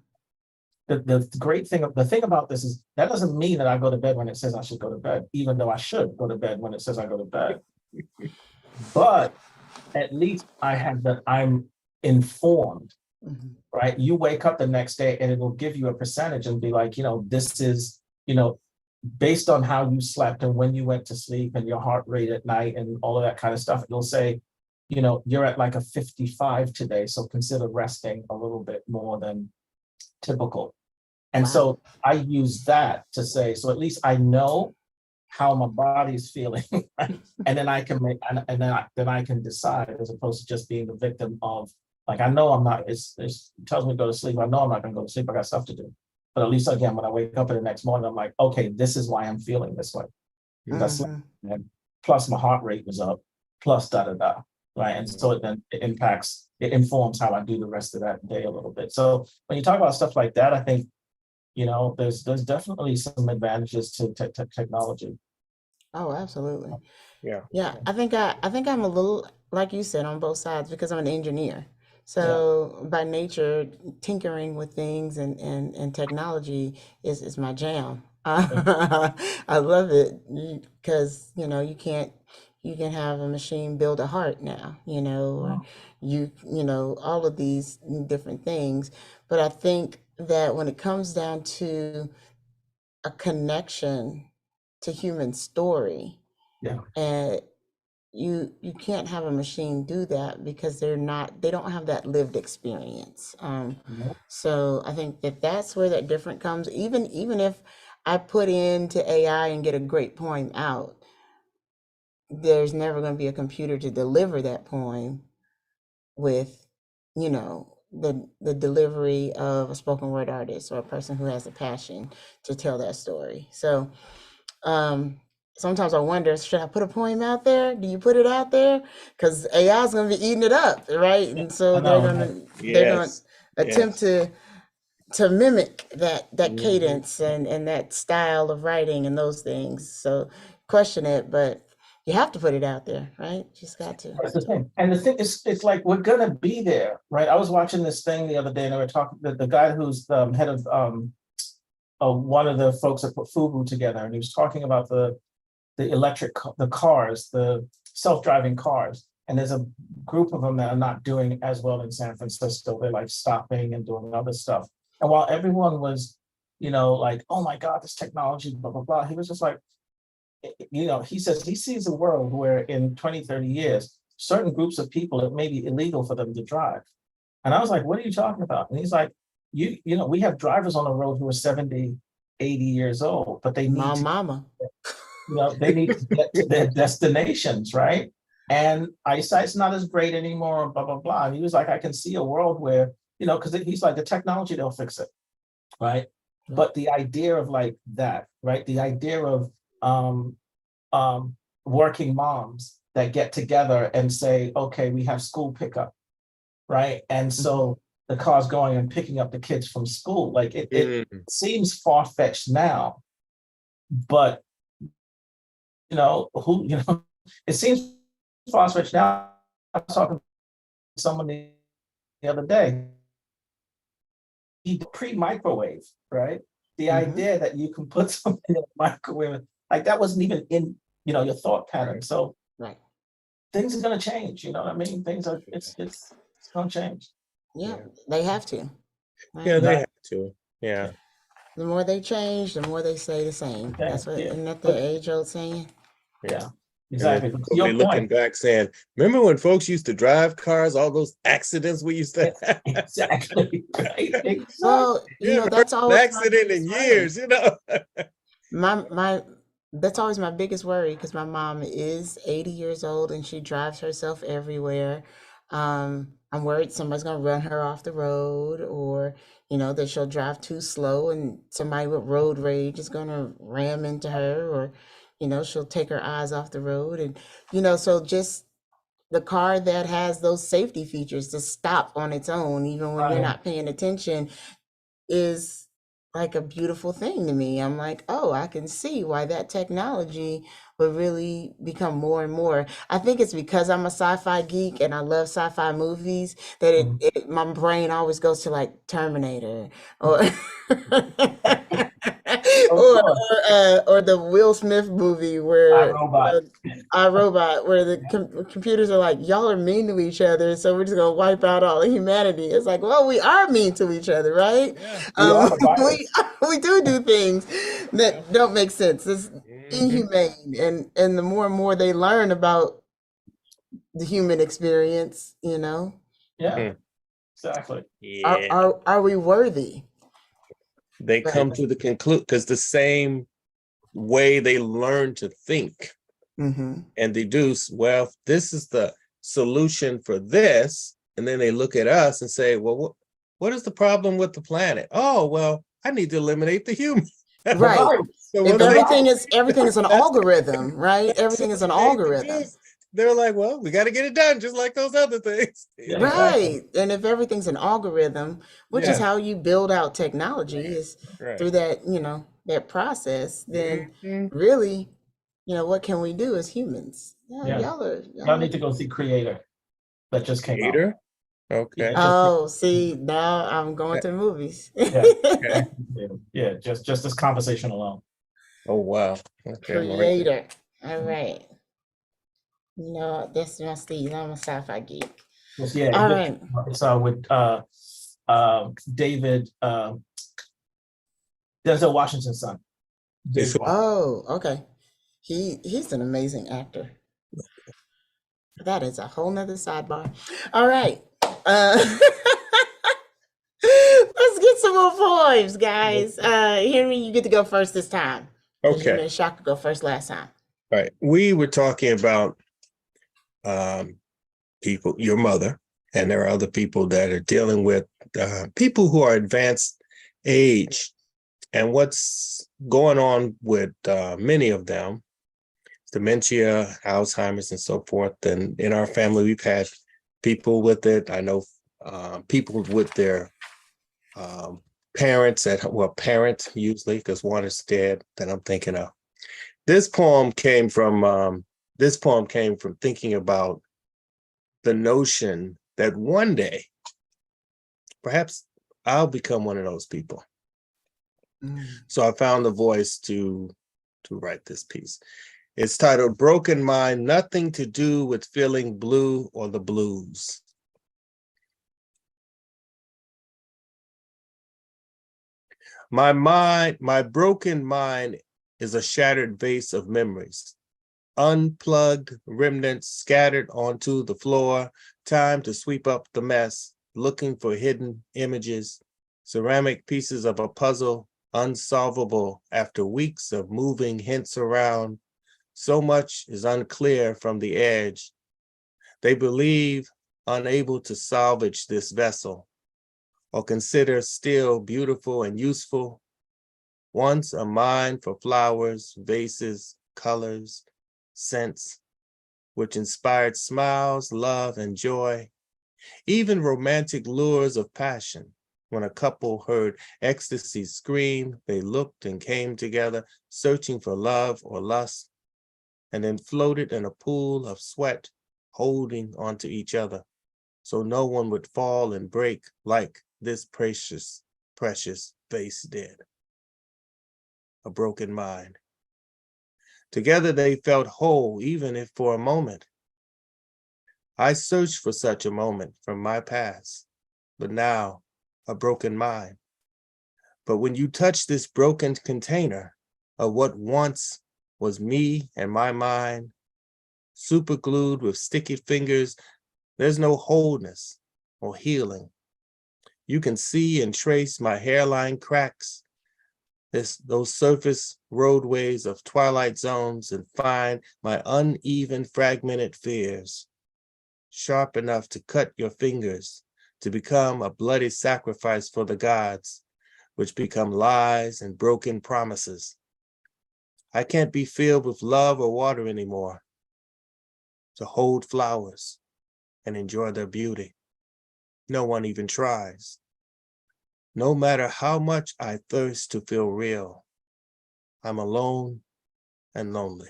S3: the great thing, the thing about this is that doesn't mean that I go to bed when it says I should go to bed, even though I should go to bed when it says I go to bed. But at least I have that I'm informed,
S2: Mhm.
S3: right? You wake up the next day and it'll give you a percentage and be like, this is, based on how you slept and when you went to sleep and your heart rate at night and all of that kind of stuff. It'll say, you're at like a 55 today, so consider resting a little bit more than typical. And
S2: Wow.
S3: so I use that to say, so at least I know how my body's feeling, and then I can make, and then I can decide, as opposed to just being the victim of, like, I know I'm not. It tells me to go to sleep. I know I'm not going to go to sleep. I got stuff to do. But at least again, when I wake up in the next morning, I'm like, okay, this is why I'm feeling this way. Because I slept,
S2: Hmm.
S3: and plus my heart rate was up, plus da da da, right? And so it informs how I do the rest of that day a little bit. So when you talk about stuff like that, I think there's definitely some advantages to technology.
S2: Oh, absolutely.
S1: Yeah.
S2: Yeah, I think I'm a little like you said on both sides because I'm an engineer.
S3: Yeah.
S2: So by nature, tinkering with things and technology is my jam. I love it because you can have a machine build a heart now, or all of these different things. But I think that when it comes down to a connection to human story,
S3: Yeah.
S2: and you can't have a machine do that because they don't have that lived experience.
S3: Nope.
S2: So I think that that's where that different comes. Even if I put into AI and get a great poem out, there's never going to be a computer to deliver that poem with, the delivery of a spoken word artist or a person who has a passion to tell that story. So um, sometimes I wonder, should I put a poem out there? Do you put it out there? Because AI is going to be eating it up, right?
S3: Yeah.
S2: And so
S3: I know, right?
S2: they're going to
S1: Yes.
S2: attempt
S1: Yes.
S2: to mimic that
S1: Mhm.
S2: cadence and that style of writing and those things. So question it, but you have to put it out there, right? Just got to.
S3: That's the
S2: So.
S3: thing. And the thing is, it's like we're gonna be there, right? I was watching this thing the other day, and they were talking, the guy who's the head of one of the folks that put FUBU together, and he was talking about the the cars, the self-driving cars. And there's a group of them that are not doing as well in San Francisco. They're like stopping and doing other stuff. And while everyone was, like, oh my God, this technology, blah, blah, blah, he was just like, he says he sees a world where in 20, 30 years, certain groups of people, it may be illegal for them to drive. And I was like, what are you talking about? And he's like, we have drivers on the road who are 70, 80 years old, but
S2: My mama.
S3: they need to get to their destinations, right? And eyesight's not as great anymore, blah, blah, blah. And he was like, I can see a world where, because he's like, the technology, they'll fix it, right?
S2: Right.
S3: But the idea of like that, right? The idea of um, working moms that get together and say, okay, we have school pickup, right? And
S2: Mhm.
S3: so the car's going and picking up the kids from school. Like it
S1: Mm.
S3: seems far-fetched now, but who, it seems far-fetched now. I was talking someone the other day, pre-microwave, right? The idea that you can put something in a microwave, like that wasn't even in, your thought pattern. So
S2: Right.
S3: things are gonna change, you know what I mean? Things are, it's gonna change.
S2: Yeah,
S1: Yeah.
S2: they have to. Right?
S1: Yeah, they have to. Yeah.
S2: The more they change, the more they stay the same.
S3: Yeah,
S2: That's what,
S3: yeah.
S2: isn't that the age-old saying?
S3: Yeah,
S1: And then
S3: exactly. But to
S1: they'll be
S3: your
S1: looking
S3: point,
S1: back saying, remember when folks used to drive cars, all those accidents we used to have?
S3: exactly, right? Exactly.
S2: Well,
S1: You haven't heard
S2: that's
S1: of an
S2: always my
S1: accident in
S2: biggest worry.
S1: years,
S2: My that's always my biggest worry because my mom is 80 years old and she drives herself everywhere. I'm worried somebody's gonna run her off the road, or that she'll drive too slow and somebody with road rage is gonna ram into her, or she'll take her eyes off the road. And so just the car that has those safety features to stop on its own even when you're
S3: Right.
S2: not paying attention is like a beautiful thing to me. I'm like, oh, I can see why that technology would really become more and more. I think it's because I'm a sci-fi geek and I love sci-fi movies that
S3: Mhm.
S2: my brain always goes to like Terminator or
S3: Of course,
S2: or the Will Smith movie
S3: I
S2: where
S3: robot.
S2: iRobot, where the computers are like, y'all are mean to each other, so we're just gonna wipe out all of humanity. It's like, well, we are mean to each other, right?
S1: Yeah.
S3: We are the
S2: We
S3: virus.
S2: we do things
S1: Yeah.
S2: that don't make sense. It's
S1: Mhm.
S2: inhumane, and the more and more they learn about the human experience,
S3: Yeah,
S1: Hmm.
S3: exactly.
S2: are
S1: Yeah.
S2: are we worthy?
S1: They
S2: Right.
S1: come to the conclude because the same way they learn to think
S2: Mm-hmm.
S1: and deduce, well, this is the solution for this. And then they look at us and say, well, what is the problem with the planet? Oh, well, I need to eliminate the human.
S3: The
S2: Right.
S3: virus.
S1: So
S2: If
S1: once
S3: The
S1: they
S2: everything is an
S1: that's
S2: algorithm, right?
S1: that's
S2: Everything
S1: what
S2: is an
S1: they
S2: algorithm.
S1: deduce, they're like, well, we got to get it done just like those other things.
S3: Yeah, exactly.
S2: Right. And if everything's an algorithm, which is
S1: Yeah,
S2: how you build out technology,
S1: right,
S2: is
S1: right.
S2: through that process, then
S1: Mhm.
S2: really, what can we do as humans? Yeah,
S3: Yeah. Y'all
S2: y'all are.
S3: need to go see Creator that just came out.
S1: Hater.
S3: Yeah,
S1: Okay.
S3: it just
S2: Oh, see, now I'm going to the movies.
S3: yeah,
S1: Okay.
S3: yeah. Just this conversation alone.
S1: Oh wow. Okay, I'm right there.
S2: Creator. All right. No, that's my Steve. I'm a sci-fi geek.
S3: Just, yeah,
S2: All
S3: just,
S2: right.
S3: it's with David Denzel Washington's son.
S1: It's
S3: David Washington.
S2: Oh, okay. He's an amazing actor. That is a whole nother sidebar. All right. Let's get some more poems, guys. Henry, you get to go first this time because you
S1: okay.
S2: made Shaka go first last time.
S1: All right. We were talking about um people, your mother, and there are other people that are dealing with people who are advanced age, and what's going on with many of them, dementia, Alzheimer's, and so forth. And in our family, we've had people with it. I know people with their parents parent usually, because one is dead that I'm thinking of. This poem came from thinking about the notion that one day, perhaps I'll become one of those people.
S2: Mm.
S1: So I found the voice to write this piece. It's titled Broken Mind, Nothing to Do with Feeling Blue or the Blues. My broken mind is a shattered vase of memories, unplugged remnants scattered onto the floor. Time to sweep up the mess, looking for hidden images, ceramic pieces of a puzzle, unsolvable after weeks of moving hints around. So much is unclear from the edge. They believe unable to salvage this vessel or consider still beautiful and useful. Once a mind for flowers, vases, colors, scents, which inspired smiles, love, and joy, even romantic lures of passion. When a couple heard ecstasy scream, they looked and came together, searching for love or lust, and then floated in a pool of sweat, holding onto each other. so no one would fall and break like this precious, precious vase did. A broken mind. Together they felt whole, even if for a moment. I searched for such a moment from my past, but now a broken mind. But when you touch this broken container of what once was me and my mind, superglued with sticky fingers, there's no wholeness or healing. You can see and trace my hairline cracks, those surface roadways of twilight zones, and find my uneven fragmented fears, sharp enough to cut your fingers, to become a bloody sacrifice for the gods, which become lies and broken promises. I can't be filled with love or water anymore, to hold flowers and enjoy their beauty. No one even tries. No matter how much I thirst to feel real, I'm alone and lonely,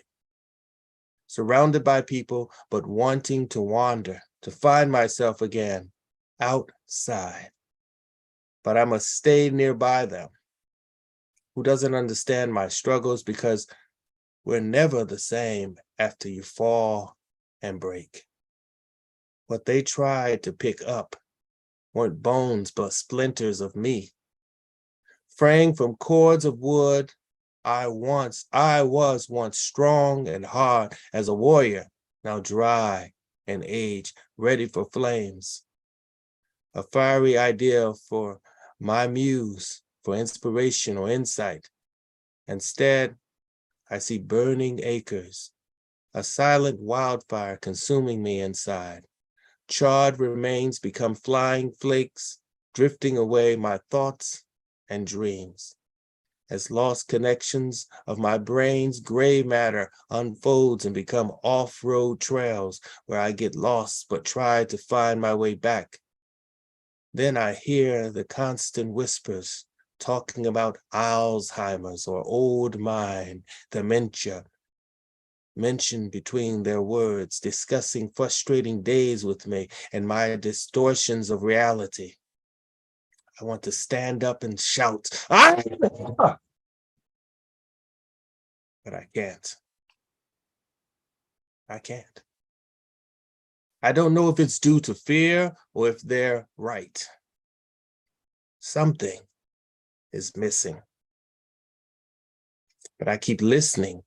S1: surrounded by people, but wanting to wander, to find myself again outside. But I must stay nearby them. Who doesn't understand my struggles, because we're never the same after you fall and break. What they tried to pick up weren't bones, but splinters of me. Fraying from cords of wood, I was once strong and hard as a warrior, now dry and aged, ready for flames. A fiery idea for my muse, for inspiration or insight. Instead, I see burning acres, a silent wildfire consuming me inside. Charred remains become flying flakes, drifting away my thoughts and dreams. As lost connections of my brain's gray matter unfolds and become off-road trails where I get lost but try to find my way back. Then I hear the constant whispers talking about Alzheimer's or old mind, dementia, mentioned between their words, discussing frustrating days with me and my distortions of reality. I want to stand up and shout, "Ah!" But I can't. I can't. I don't know if it's due to fear or if they're right. Something is missing. But I keep listening.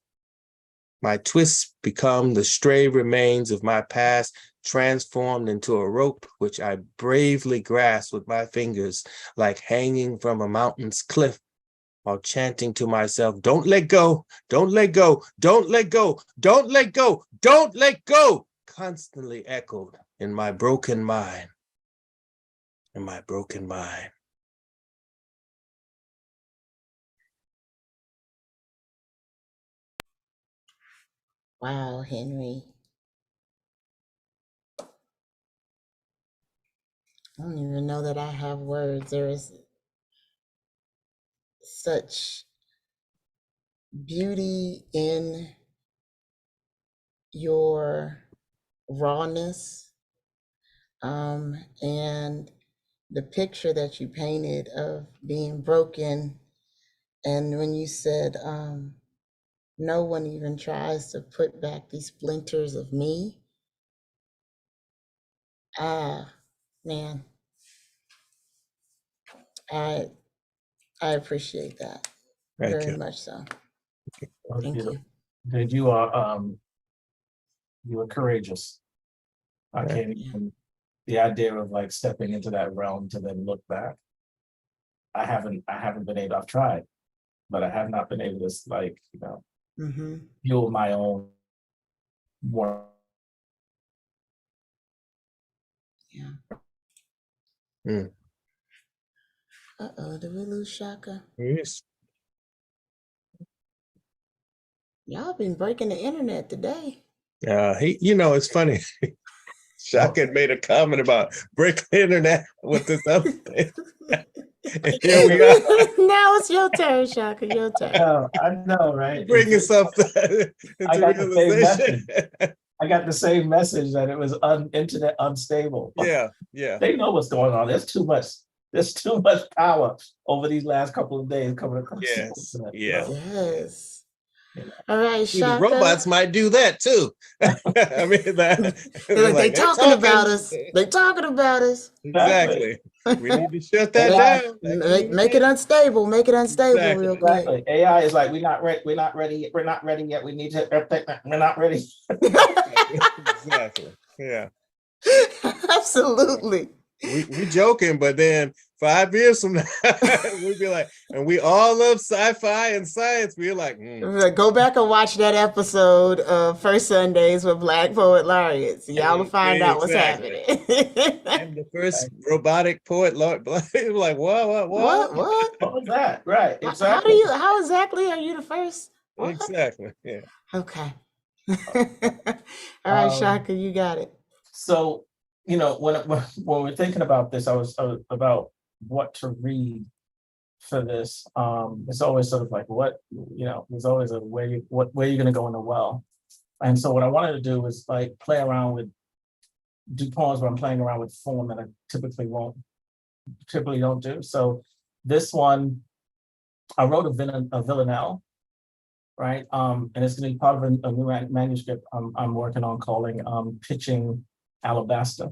S1: My twists become the stray remains of my past, transformed into a rope which I bravely grasp with my fingers, like hanging from a mountain's cliff, while chanting to myself, "Don't let go, don't let go, don't let go, don't let go, don't let go," constantly echoed in my broken mind, in my broken mind.
S2: Wow, Henry. I don't even know that I have words. There is such beauty in your rawness, and the picture that you painted of being broken. And when you said, no one even tries to put back these splinters of me, man, I I appreciate that
S1: Thank
S2: very
S1: you.
S2: much. So
S3: That was
S2: thank
S3: beautiful.
S2: you.
S3: Dude, you are courageous. I can't
S2: Yeah.
S3: even, the idea of like stepping into that realm to then look back. I haven't been able, I've tried, but I have not been able to like,
S2: Mm-hmm.
S3: fuel my own work.
S2: Yeah.
S1: Mm.
S2: Did we lose Shaka?
S1: Yes.
S2: Y'all been breaking the internet today.
S1: It's funny. Shaq had made a comment about break the internet with this other thing. And here we are
S2: Now it's your turn, Shaka. Your turn.
S3: No, I know, right?
S1: bringing something
S3: I
S1: into
S3: got the same
S1: realization.
S3: message. I I got the same message that it was internet unstable.
S1: Yeah, yeah.
S3: They know what's going on. There's too much. There's too much power over these last couple of days coming across.
S1: Yes,
S3: the internet.
S1: yeah.
S3: So,
S2: Yes.
S3: you know.
S2: All right,
S1: See, the
S2: Shaka.
S1: robots might do that too. I mean,
S2: They're like, they talking about us. They talking about us.
S1: Exactly. We need to shut that
S3: AI,
S1: down.
S2: Make it unstable. Make it unstable real quick.
S3: exactly. AI is like, we're not ready. We're not ready. We're not ready yet. We need to. We're not ready.
S1: Exactly. Yeah.
S2: Absolutely.
S1: We joking, but then 5 years from now, we'd be like, and we all love sci-fi and science. We're like,
S2: Go back and watch that episode of First Sundays with Black Poet Laureates. Y'all will find out what's happening.
S1: I'm the first robotic poet laureate. Like, what?
S2: What?
S3: What was that? Right. Exactly.
S2: How exactly are you the first? What?
S1: Exactly. Yeah.
S2: Okay. All right, Shaka, you got it.
S3: So, you know, when we're thinking about this, I was about what to read for this. It's always sort of like, what, you know, there's always a where you're going to go in the well. And so what I wanted to do was like play around with, do poems where I'm playing around with form that I typically don't do. So this one, I wrote a villanelle, right? And it's going to be part of a new manuscript I'm working on calling Pitching Alabaster.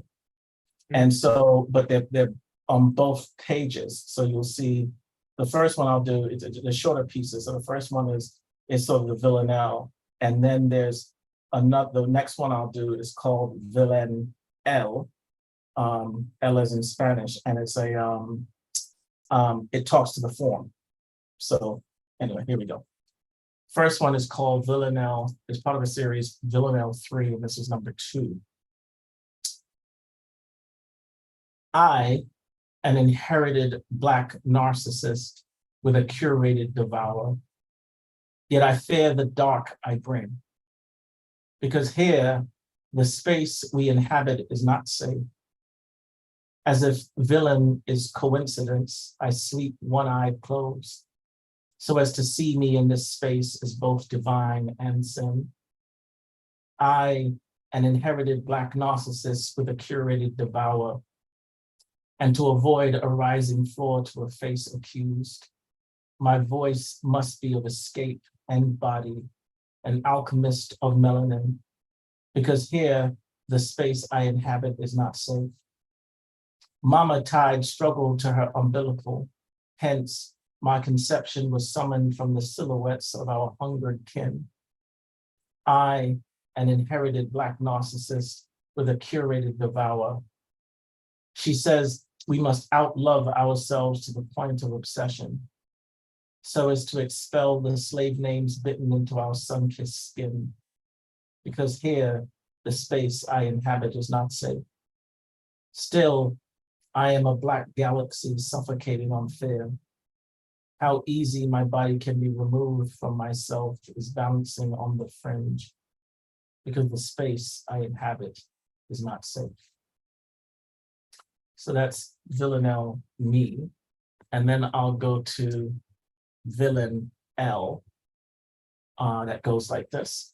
S3: And so, but they're on both pages. So you'll see the first one I'll do, it's the shorter pieces. So the first one is sort of the villanelle. And then there's the next one I'll do is called Villain L. L is in Spanish, and it's it talks to the form. So anyway, here we go. First one is called Villanelle. It's part of a series, Villanelle 3, and this is number 2. I, an inherited Black narcissist with a curated devourer, yet I fear the dark I bring. Because here, the space we inhabit is not safe. As if villain is coincidence, I sleep one eye closed, so as to see me in this space as both divine and sin. I, an inherited Black narcissist with a curated devourer, and to avoid a rising floor to a face accused, my voice must be of escape and body, an alchemist of melanin, because here, the space I inhabit is not safe. Mama tied struggle to her umbilical, hence my conception was summoned from the silhouettes of our hungered kin. I, an inherited Black narcissist with a curated devourer. She says we must outlove ourselves to the point of obsession, so as to expel the slave names bitten into our sun-kissed skin, because here, the space I inhabit is not safe. Still, I am a Black galaxy suffocating on fear. How easy my body can be removed from myself is balancing on the fringe, because the space I inhabit is not safe. So that's Villanelle me. And then I'll go to Villain L. That goes like this.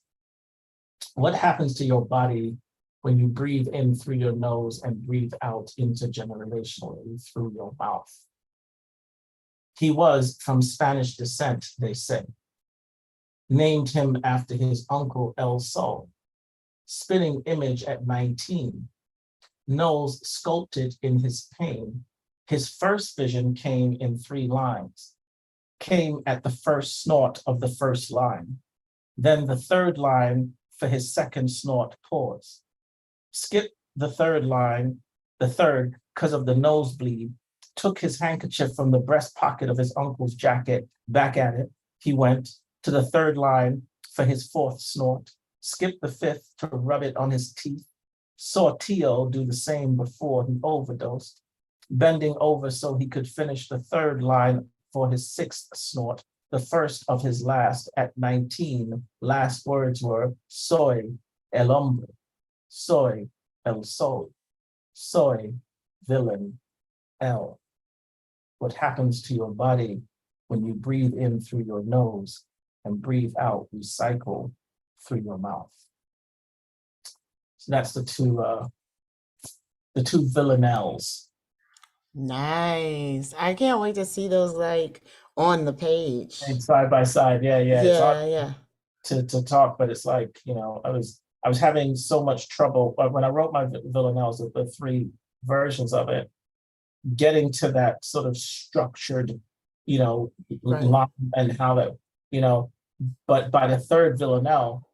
S3: What happens to your body when you breathe in through your nose and breathe out intergenerationally through your mouth? He was from Spanish descent, they say. Named him after his uncle El Sol. Spitting image at 19. Nose sculpted in his pain. His first vision came in 3 lines. Came at the first snort of the first line. Then the 3rd line for his second snort pause. Skip the 3rd line, the 3rd, because of the nosebleed, took his handkerchief from the breast pocket of his uncle's jacket, back at it. He went to the 3rd line for his 4th snort, skipped the 5th to rub it on his teeth, saw Tio do the same before he overdosed, bending over so he could finish the 3rd line for his 6th snort, the first of his last at 19. Last words were, soy el hombre, soy el sol, soy villain L. What happens to your body when you breathe in through your nose and breathe out, recycle through your mouth? So that's the two villanelles.
S2: Nice. I can't wait to see those like on the page.
S3: And side by side. Yeah, yeah. It's hard
S2: Yeah, yeah.
S3: to talk, but it's like, I was having so much trouble when I wrote my villanelles, the three versions of it, getting to that sort of structured,
S2: Right.
S3: line and how that, you know, but by the third villanelle,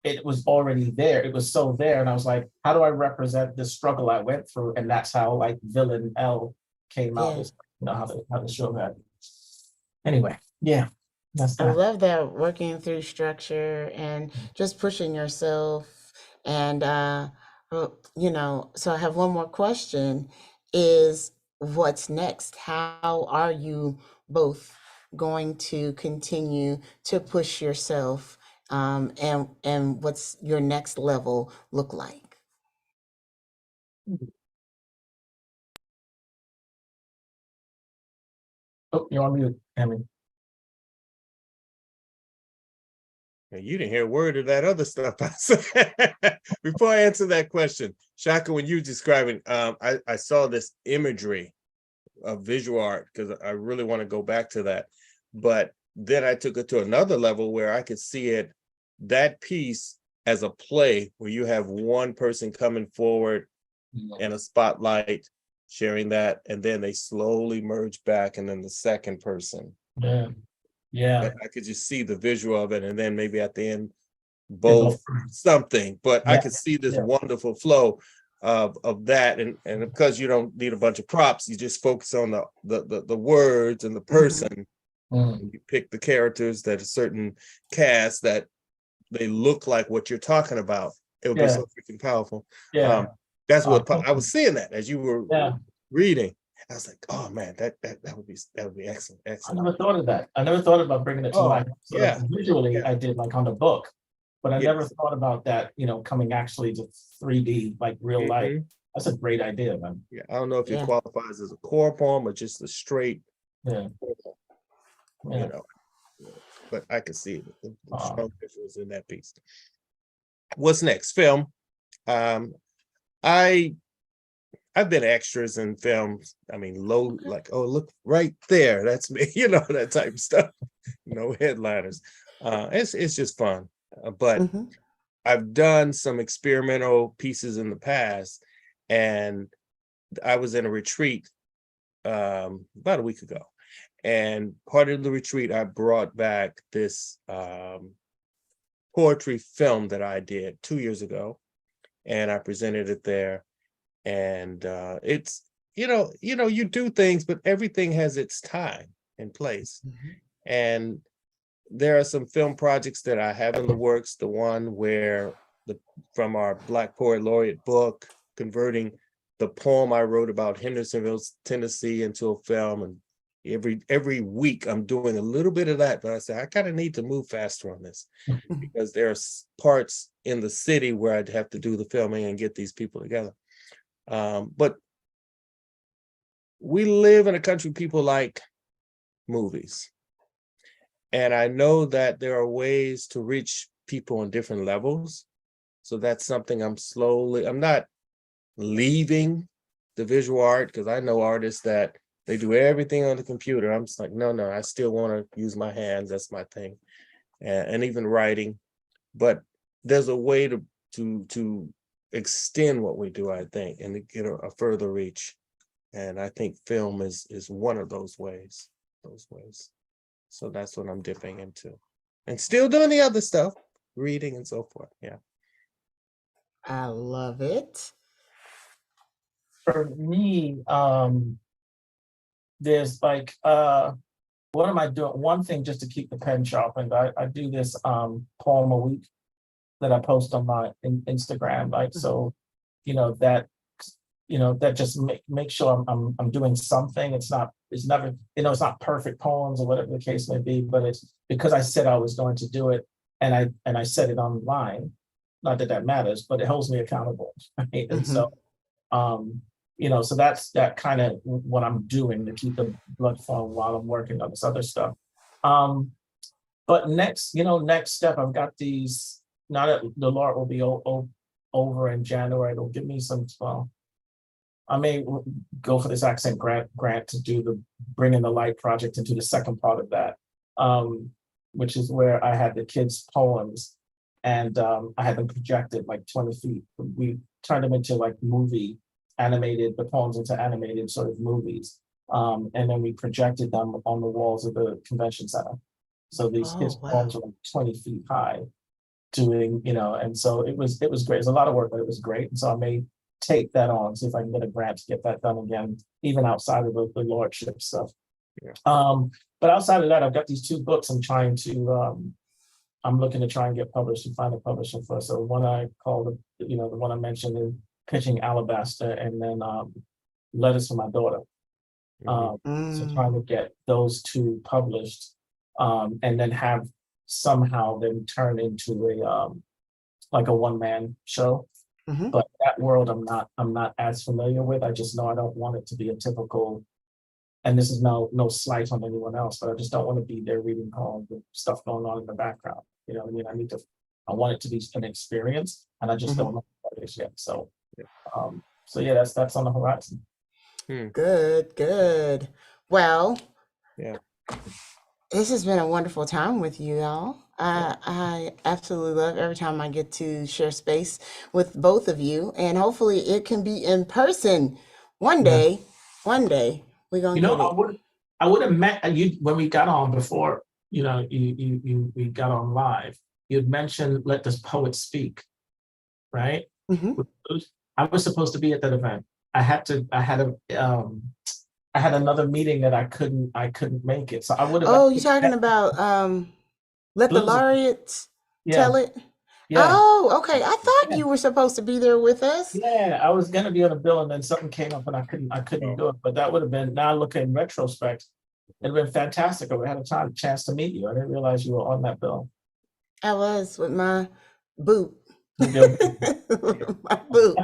S3: it was already there. It was so there. And I was like, how do I represent the struggle I went through? And that's how like Villain L came out.
S2: Yeah.
S3: Is how the show had. Anyway, yeah, that's
S2: I
S3: that.
S2: love that working through structure and just pushing yourself. And, so I have one more question is what's next? How are you both going to continue to push yourself? And what's your next level look like?
S3: Oh, you're on mute, Emmy.
S1: And you didn't hear a word of that other stuff I said. Before I answer that question, Shaka, when you were describing, I saw this imagery of visual art because I really want to go back to that. But then I took it to another level where I could see it, that piece as a play where you have one person coming forward and a spotlight sharing that, and then they slowly merge back, and then the second person.
S3: Yeah, yeah.
S1: I could just see the visual of it, and then maybe at the end,
S3: They
S1: both something. But I
S3: Yeah,
S1: could see this
S3: yeah.
S1: wonderful flow of that, and because you don't need a bunch of props, you just focus on the words and the person.
S3: Mm,
S1: You pick the characters that a certain cast that they look like what you're talking about. It would be
S3: Yeah.
S1: so freaking powerful.
S3: yeah.
S1: That's what
S3: Uh,
S1: I was seeing that as you were
S3: Yeah.
S1: reading. I was like, oh man, that would be excellent,
S3: I
S1: excellent.
S3: never thought of that. I never thought about bringing it to
S1: Oh,
S3: life. Sort
S1: yeah,
S3: of visually,
S1: yeah.
S3: I did like on the book, but I
S1: Yes.
S3: never thought about that, coming actually to 3D, like real life.
S1: Mhm.
S3: That's a great idea, man.
S1: Yeah, I don't know if it
S2: Yeah.
S1: qualifies as a core poem or just a straight
S3: Yeah.
S1: poem,
S3: Yeah.
S1: you know. But I could see it. The strong visuals in that piece. What's next? Film. Um, I've been extras in films. I mean, low, like, oh, look right there, that's me, that type of stuff. No headliners. It's just fun. But
S2: Hmm.
S1: I've done some experimental pieces in the past, and I was in a retreat about a week ago. And part of the retreat, I brought back this poetry film that I did 2 years ago, and I presented it there. And it's you do things, but everything has its time and place. And there are some film projects that I have in the works. The one where from our Black Poet Laureate book, converting the poem I wrote about Hendersonville, Tennessee into a film. And every week I'm doing a little bit of that, but I said I kind of need to move faster on this because there's parts in the city where I'd have to do the filming and get these people together. But we live in a country people like movies. And I know that there are ways to reach people on different levels. So that's something I'm not leaving the visual art, because I know artists that they do everything on the computer. I'm just like, no, I still want to use my hands. That's my thing. And even writing. But there's a way to extend what we do, I think, and to get a further reach. And I think film is one of those ways. So that's what I'm dipping into. And still doing the other stuff, reading and so forth. Yeah.
S2: I love it.
S3: For me, there's like what am I doing? One thing just to keep the pen sharpened. I do this poem a week that I post on my Instagram. Like so, that that just make sure I'm doing something. It's never, it's not perfect poems or whatever the case may be, but it's because I said I was going to do it, and I said it online. Not that that matters, but it holds me accountable. Right? And so so that's that kind of what I'm doing to keep the blood flowing while I'm working on this other stuff. But next step, I've got these, now that the Lord will be over in January. It'll give me some, I may go for this accent grant to do the Bring in the Light project and do the second part of that, which is where I had the kids' poems and I had them projected like 20 feet. We turned them into like the poems into animated sort of movies. And then we projected them on the walls of the convention center. So these kids'
S2: Oh, wow.
S3: poems were like 20 feet high, doing, and so it was great. It's a lot of work, but it was great. And so I may take that on, see if I can get a grant to get that done again, even outside of the lordship stuff.
S1: Yeah.
S3: But outside of that, I've got these 2 books I'm looking to try and get published and find a publisher for. So one I called, the one I mentioned in Pitching Alabaster, and then Letters from My Daughter. So trying to get those 2 published, and then have somehow then turn into a like a one-man show. But that world I'm not as familiar with. I just know I don't want it to be a typical, and this is no slight on anyone else, but I just don't want to be there reading all the stuff going on in the background. You know what I mean? I want it to be an experience, and I just don't know what it is yet. So yeah, that's on the horizon.
S2: Good. Well,
S1: Yeah.
S2: this has been a wonderful time with you all. I absolutely love every time I get to share space with both of you, and hopefully it can be in person one day. One day we're gonna get it.
S3: I would have met you when we got on before. We got on live. You'd mentioned Let the Poet Speak, right? I was supposed to be at that event. I had another meeting that I couldn't make it. So I would have.
S2: Oh, you're talking about Let the Laureates tell it?
S3: Yeah.
S2: Oh, okay. I thought you were supposed to be there with us.
S3: Yeah, I was gonna be on a bill, and then something came up and I couldn't do it. But that would have been, now looking in retrospect, it'd been fantastic if we had a chance to meet you. I didn't realize you were on that bill.
S2: I was with my boot.
S3: My boot.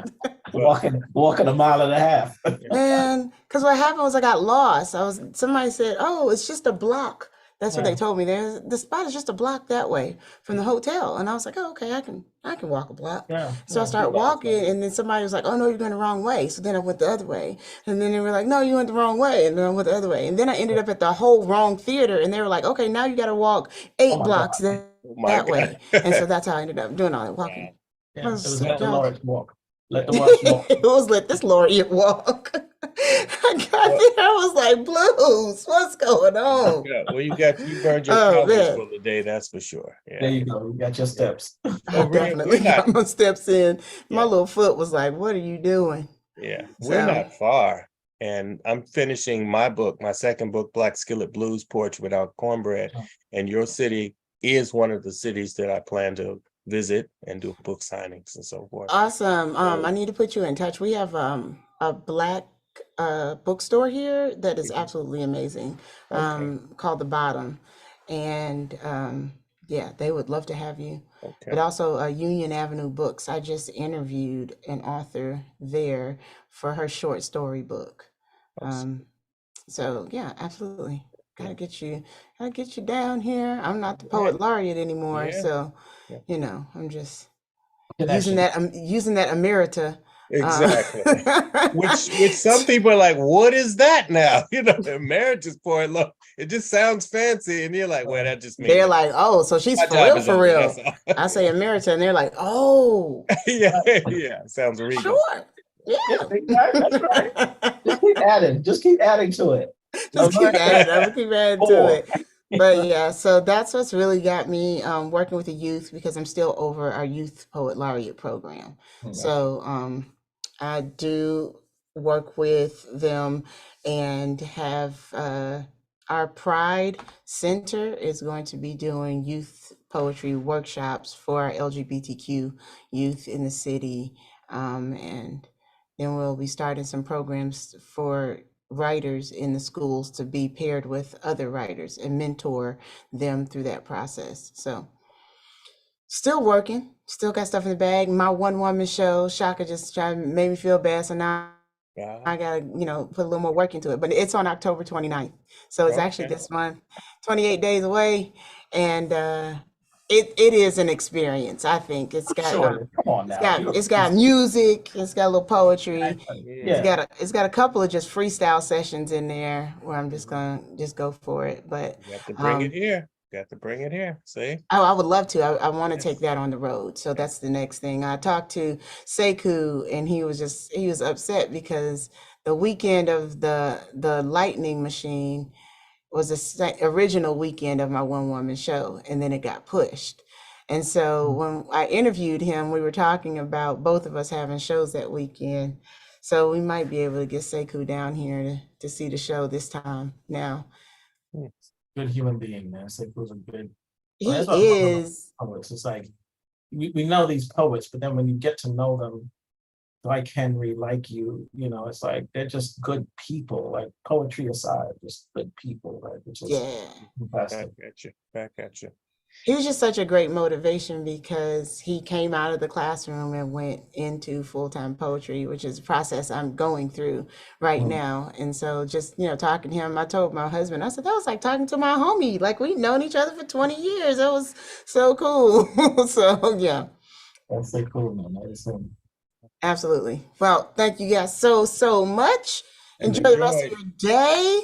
S3: walking a mile and a half.
S2: Man, because what happened was I got lost. Somebody said, "Oh, it's just a block." That's what they told me. The spot is just a block that way from the hotel, and I was like, "Oh, okay, I can walk a block." So I started walking, and then somebody was like, "Oh no, you're going the wrong way." So then I went the other way, and then they were like, "No, you went the wrong way," and then I went the other way, and then I ended up at the whole wrong theater, and they were like, "Okay, now you got to walk 8 blocks that way," and so that's how I ended up doing all that walking.
S3: It was Let the Laureates walk. Let the walk.
S2: It was Let this Laureate walk. I got there, I was like, Blues, what's going on?
S1: Yeah, well, you burned your calories for the day, that's for sure. Yeah.
S3: There you go. You got your steps.
S2: I definitely got my steps in. My little foot was like, what are you doing?
S1: Yeah, we're not far. And I'm finishing my book, my second book, Black Skillet Blues, Porch Without Cornbread. And your city is one of the cities that I plan to visit and do book signings and so forth.
S2: Awesome. I need to put you in touch. We have a Black bookstore here that is absolutely amazing, called The Bottom. And yeah, they would love to have you. But also Union Avenue Books. I just interviewed an author there for her short story book. So yeah, absolutely. Gotta get you down here. I'm not the poet laureate anymore, so I'm just using that emerita.
S1: Exactly. Which some people are like, what is that now? Emeritus poet laureate. It just sounds fancy, and you're like, well, that just means
S2: they're like, oh, so she's for real. I say emerita, and they're like, oh,
S1: yeah, sounds regal.
S2: Sure, yeah,
S3: that's right. Just keep adding to it.
S2: I'm gonna keep adding to it. But yeah, so that's what's really got me working with the youth, because I'm still over our Youth Poet Laureate program. So I do work with them and have our Pride Center is going to be doing youth poetry workshops for our LGBTQ youth in the city. And then we'll be starting some programs for writers in the schools to be paired with other writers and mentor them through that process. So still working, still got stuff in the bag. My one woman show, Shaka just made me feel bad. So now I gotta, put a little more work into it, but it's on October 29th. So it's actually this month, 28 days away. And it is an experience. I think
S3: Sure. Come on now.
S2: it's got music, it's got a little poetry.
S1: Mm,
S3: Yeah.
S2: It's got a couple of just freestyle sessions in there where I'm just gonna just go for it. But
S1: you got to bring it here. Got to bring it here. See?
S2: oh, I would love to. I want to take
S1: Yes.
S2: that on the road. So
S1: Yes.
S2: that's the next thing. I talked to Sekou and he was upset because the weekend of the lightning machine was original weekend of my one woman show, and then it got pushed. And so when I interviewed him, we were talking about both of us having shows that weekend. So we might be able to get Sekou down here to see the show this time now.
S1: Mm.
S3: Good human being, man. Sekou's a good. Well,
S2: He
S3: that's what I love about
S2: is,
S3: poets. It's like we know these poets, but then when you get to know them, like Henry, like you know, it's like they're just good people. Like poetry aside, just good people, right? Which is
S2: yeah.
S3: fantastic.
S1: Back at you. Back at you.
S2: He was just such a great motivation because he came out of the classroom and went into full-time poetry, which is a process I'm going through right
S3: Mm.
S2: now. And so just, talking to him, I told my husband, I said, that was like talking to my homie. Like we've known each other for 20 years. That was so cool. So yeah,
S3: That's so cool, man. That is
S2: absolutely. Well, thank you guys so much.
S1: And
S2: Enjoy the rest of
S1: enjoy.
S2: your day.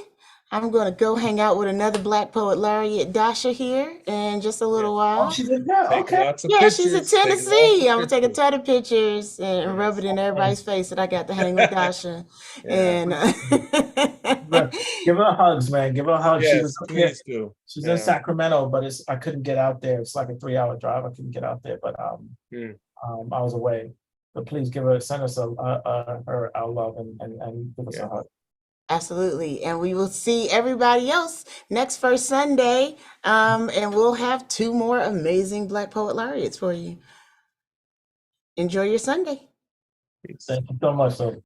S2: I'm going to go hang out with another Black Poet Laureate, Dasha, here in just a
S1: Yeah.
S2: little
S3: oh,
S2: while.
S3: she's in there.
S1: Taking
S3: Okay.
S1: lots of
S2: Yeah, she's in
S1: pictures. Taking lots
S2: Tennessee.
S1: of
S2: I'm gonna take a
S1: pictures.
S2: ton of pictures and rub it
S1: Yes.
S2: in everybody's face that I got to hang with Dasha.
S1: Yeah.
S2: And
S3: Give her hugs, man. Give her a hug. She was
S1: Yes,
S3: up here.
S1: please do.
S3: She's in
S1: Yeah.
S3: Sacramento, but I couldn't get out there. It's like a 3-hour drive. I couldn't get out there, but
S1: Mm.
S3: I was away. But please send us her our love and give us
S1: Yeah.
S3: a hug.
S2: absolutely. And we will see everybody else next first Sunday. And we'll have 2 more amazing Black Poet Laureates for you. Enjoy your Sunday.
S1: Peace.
S3: Thank you so much, sir.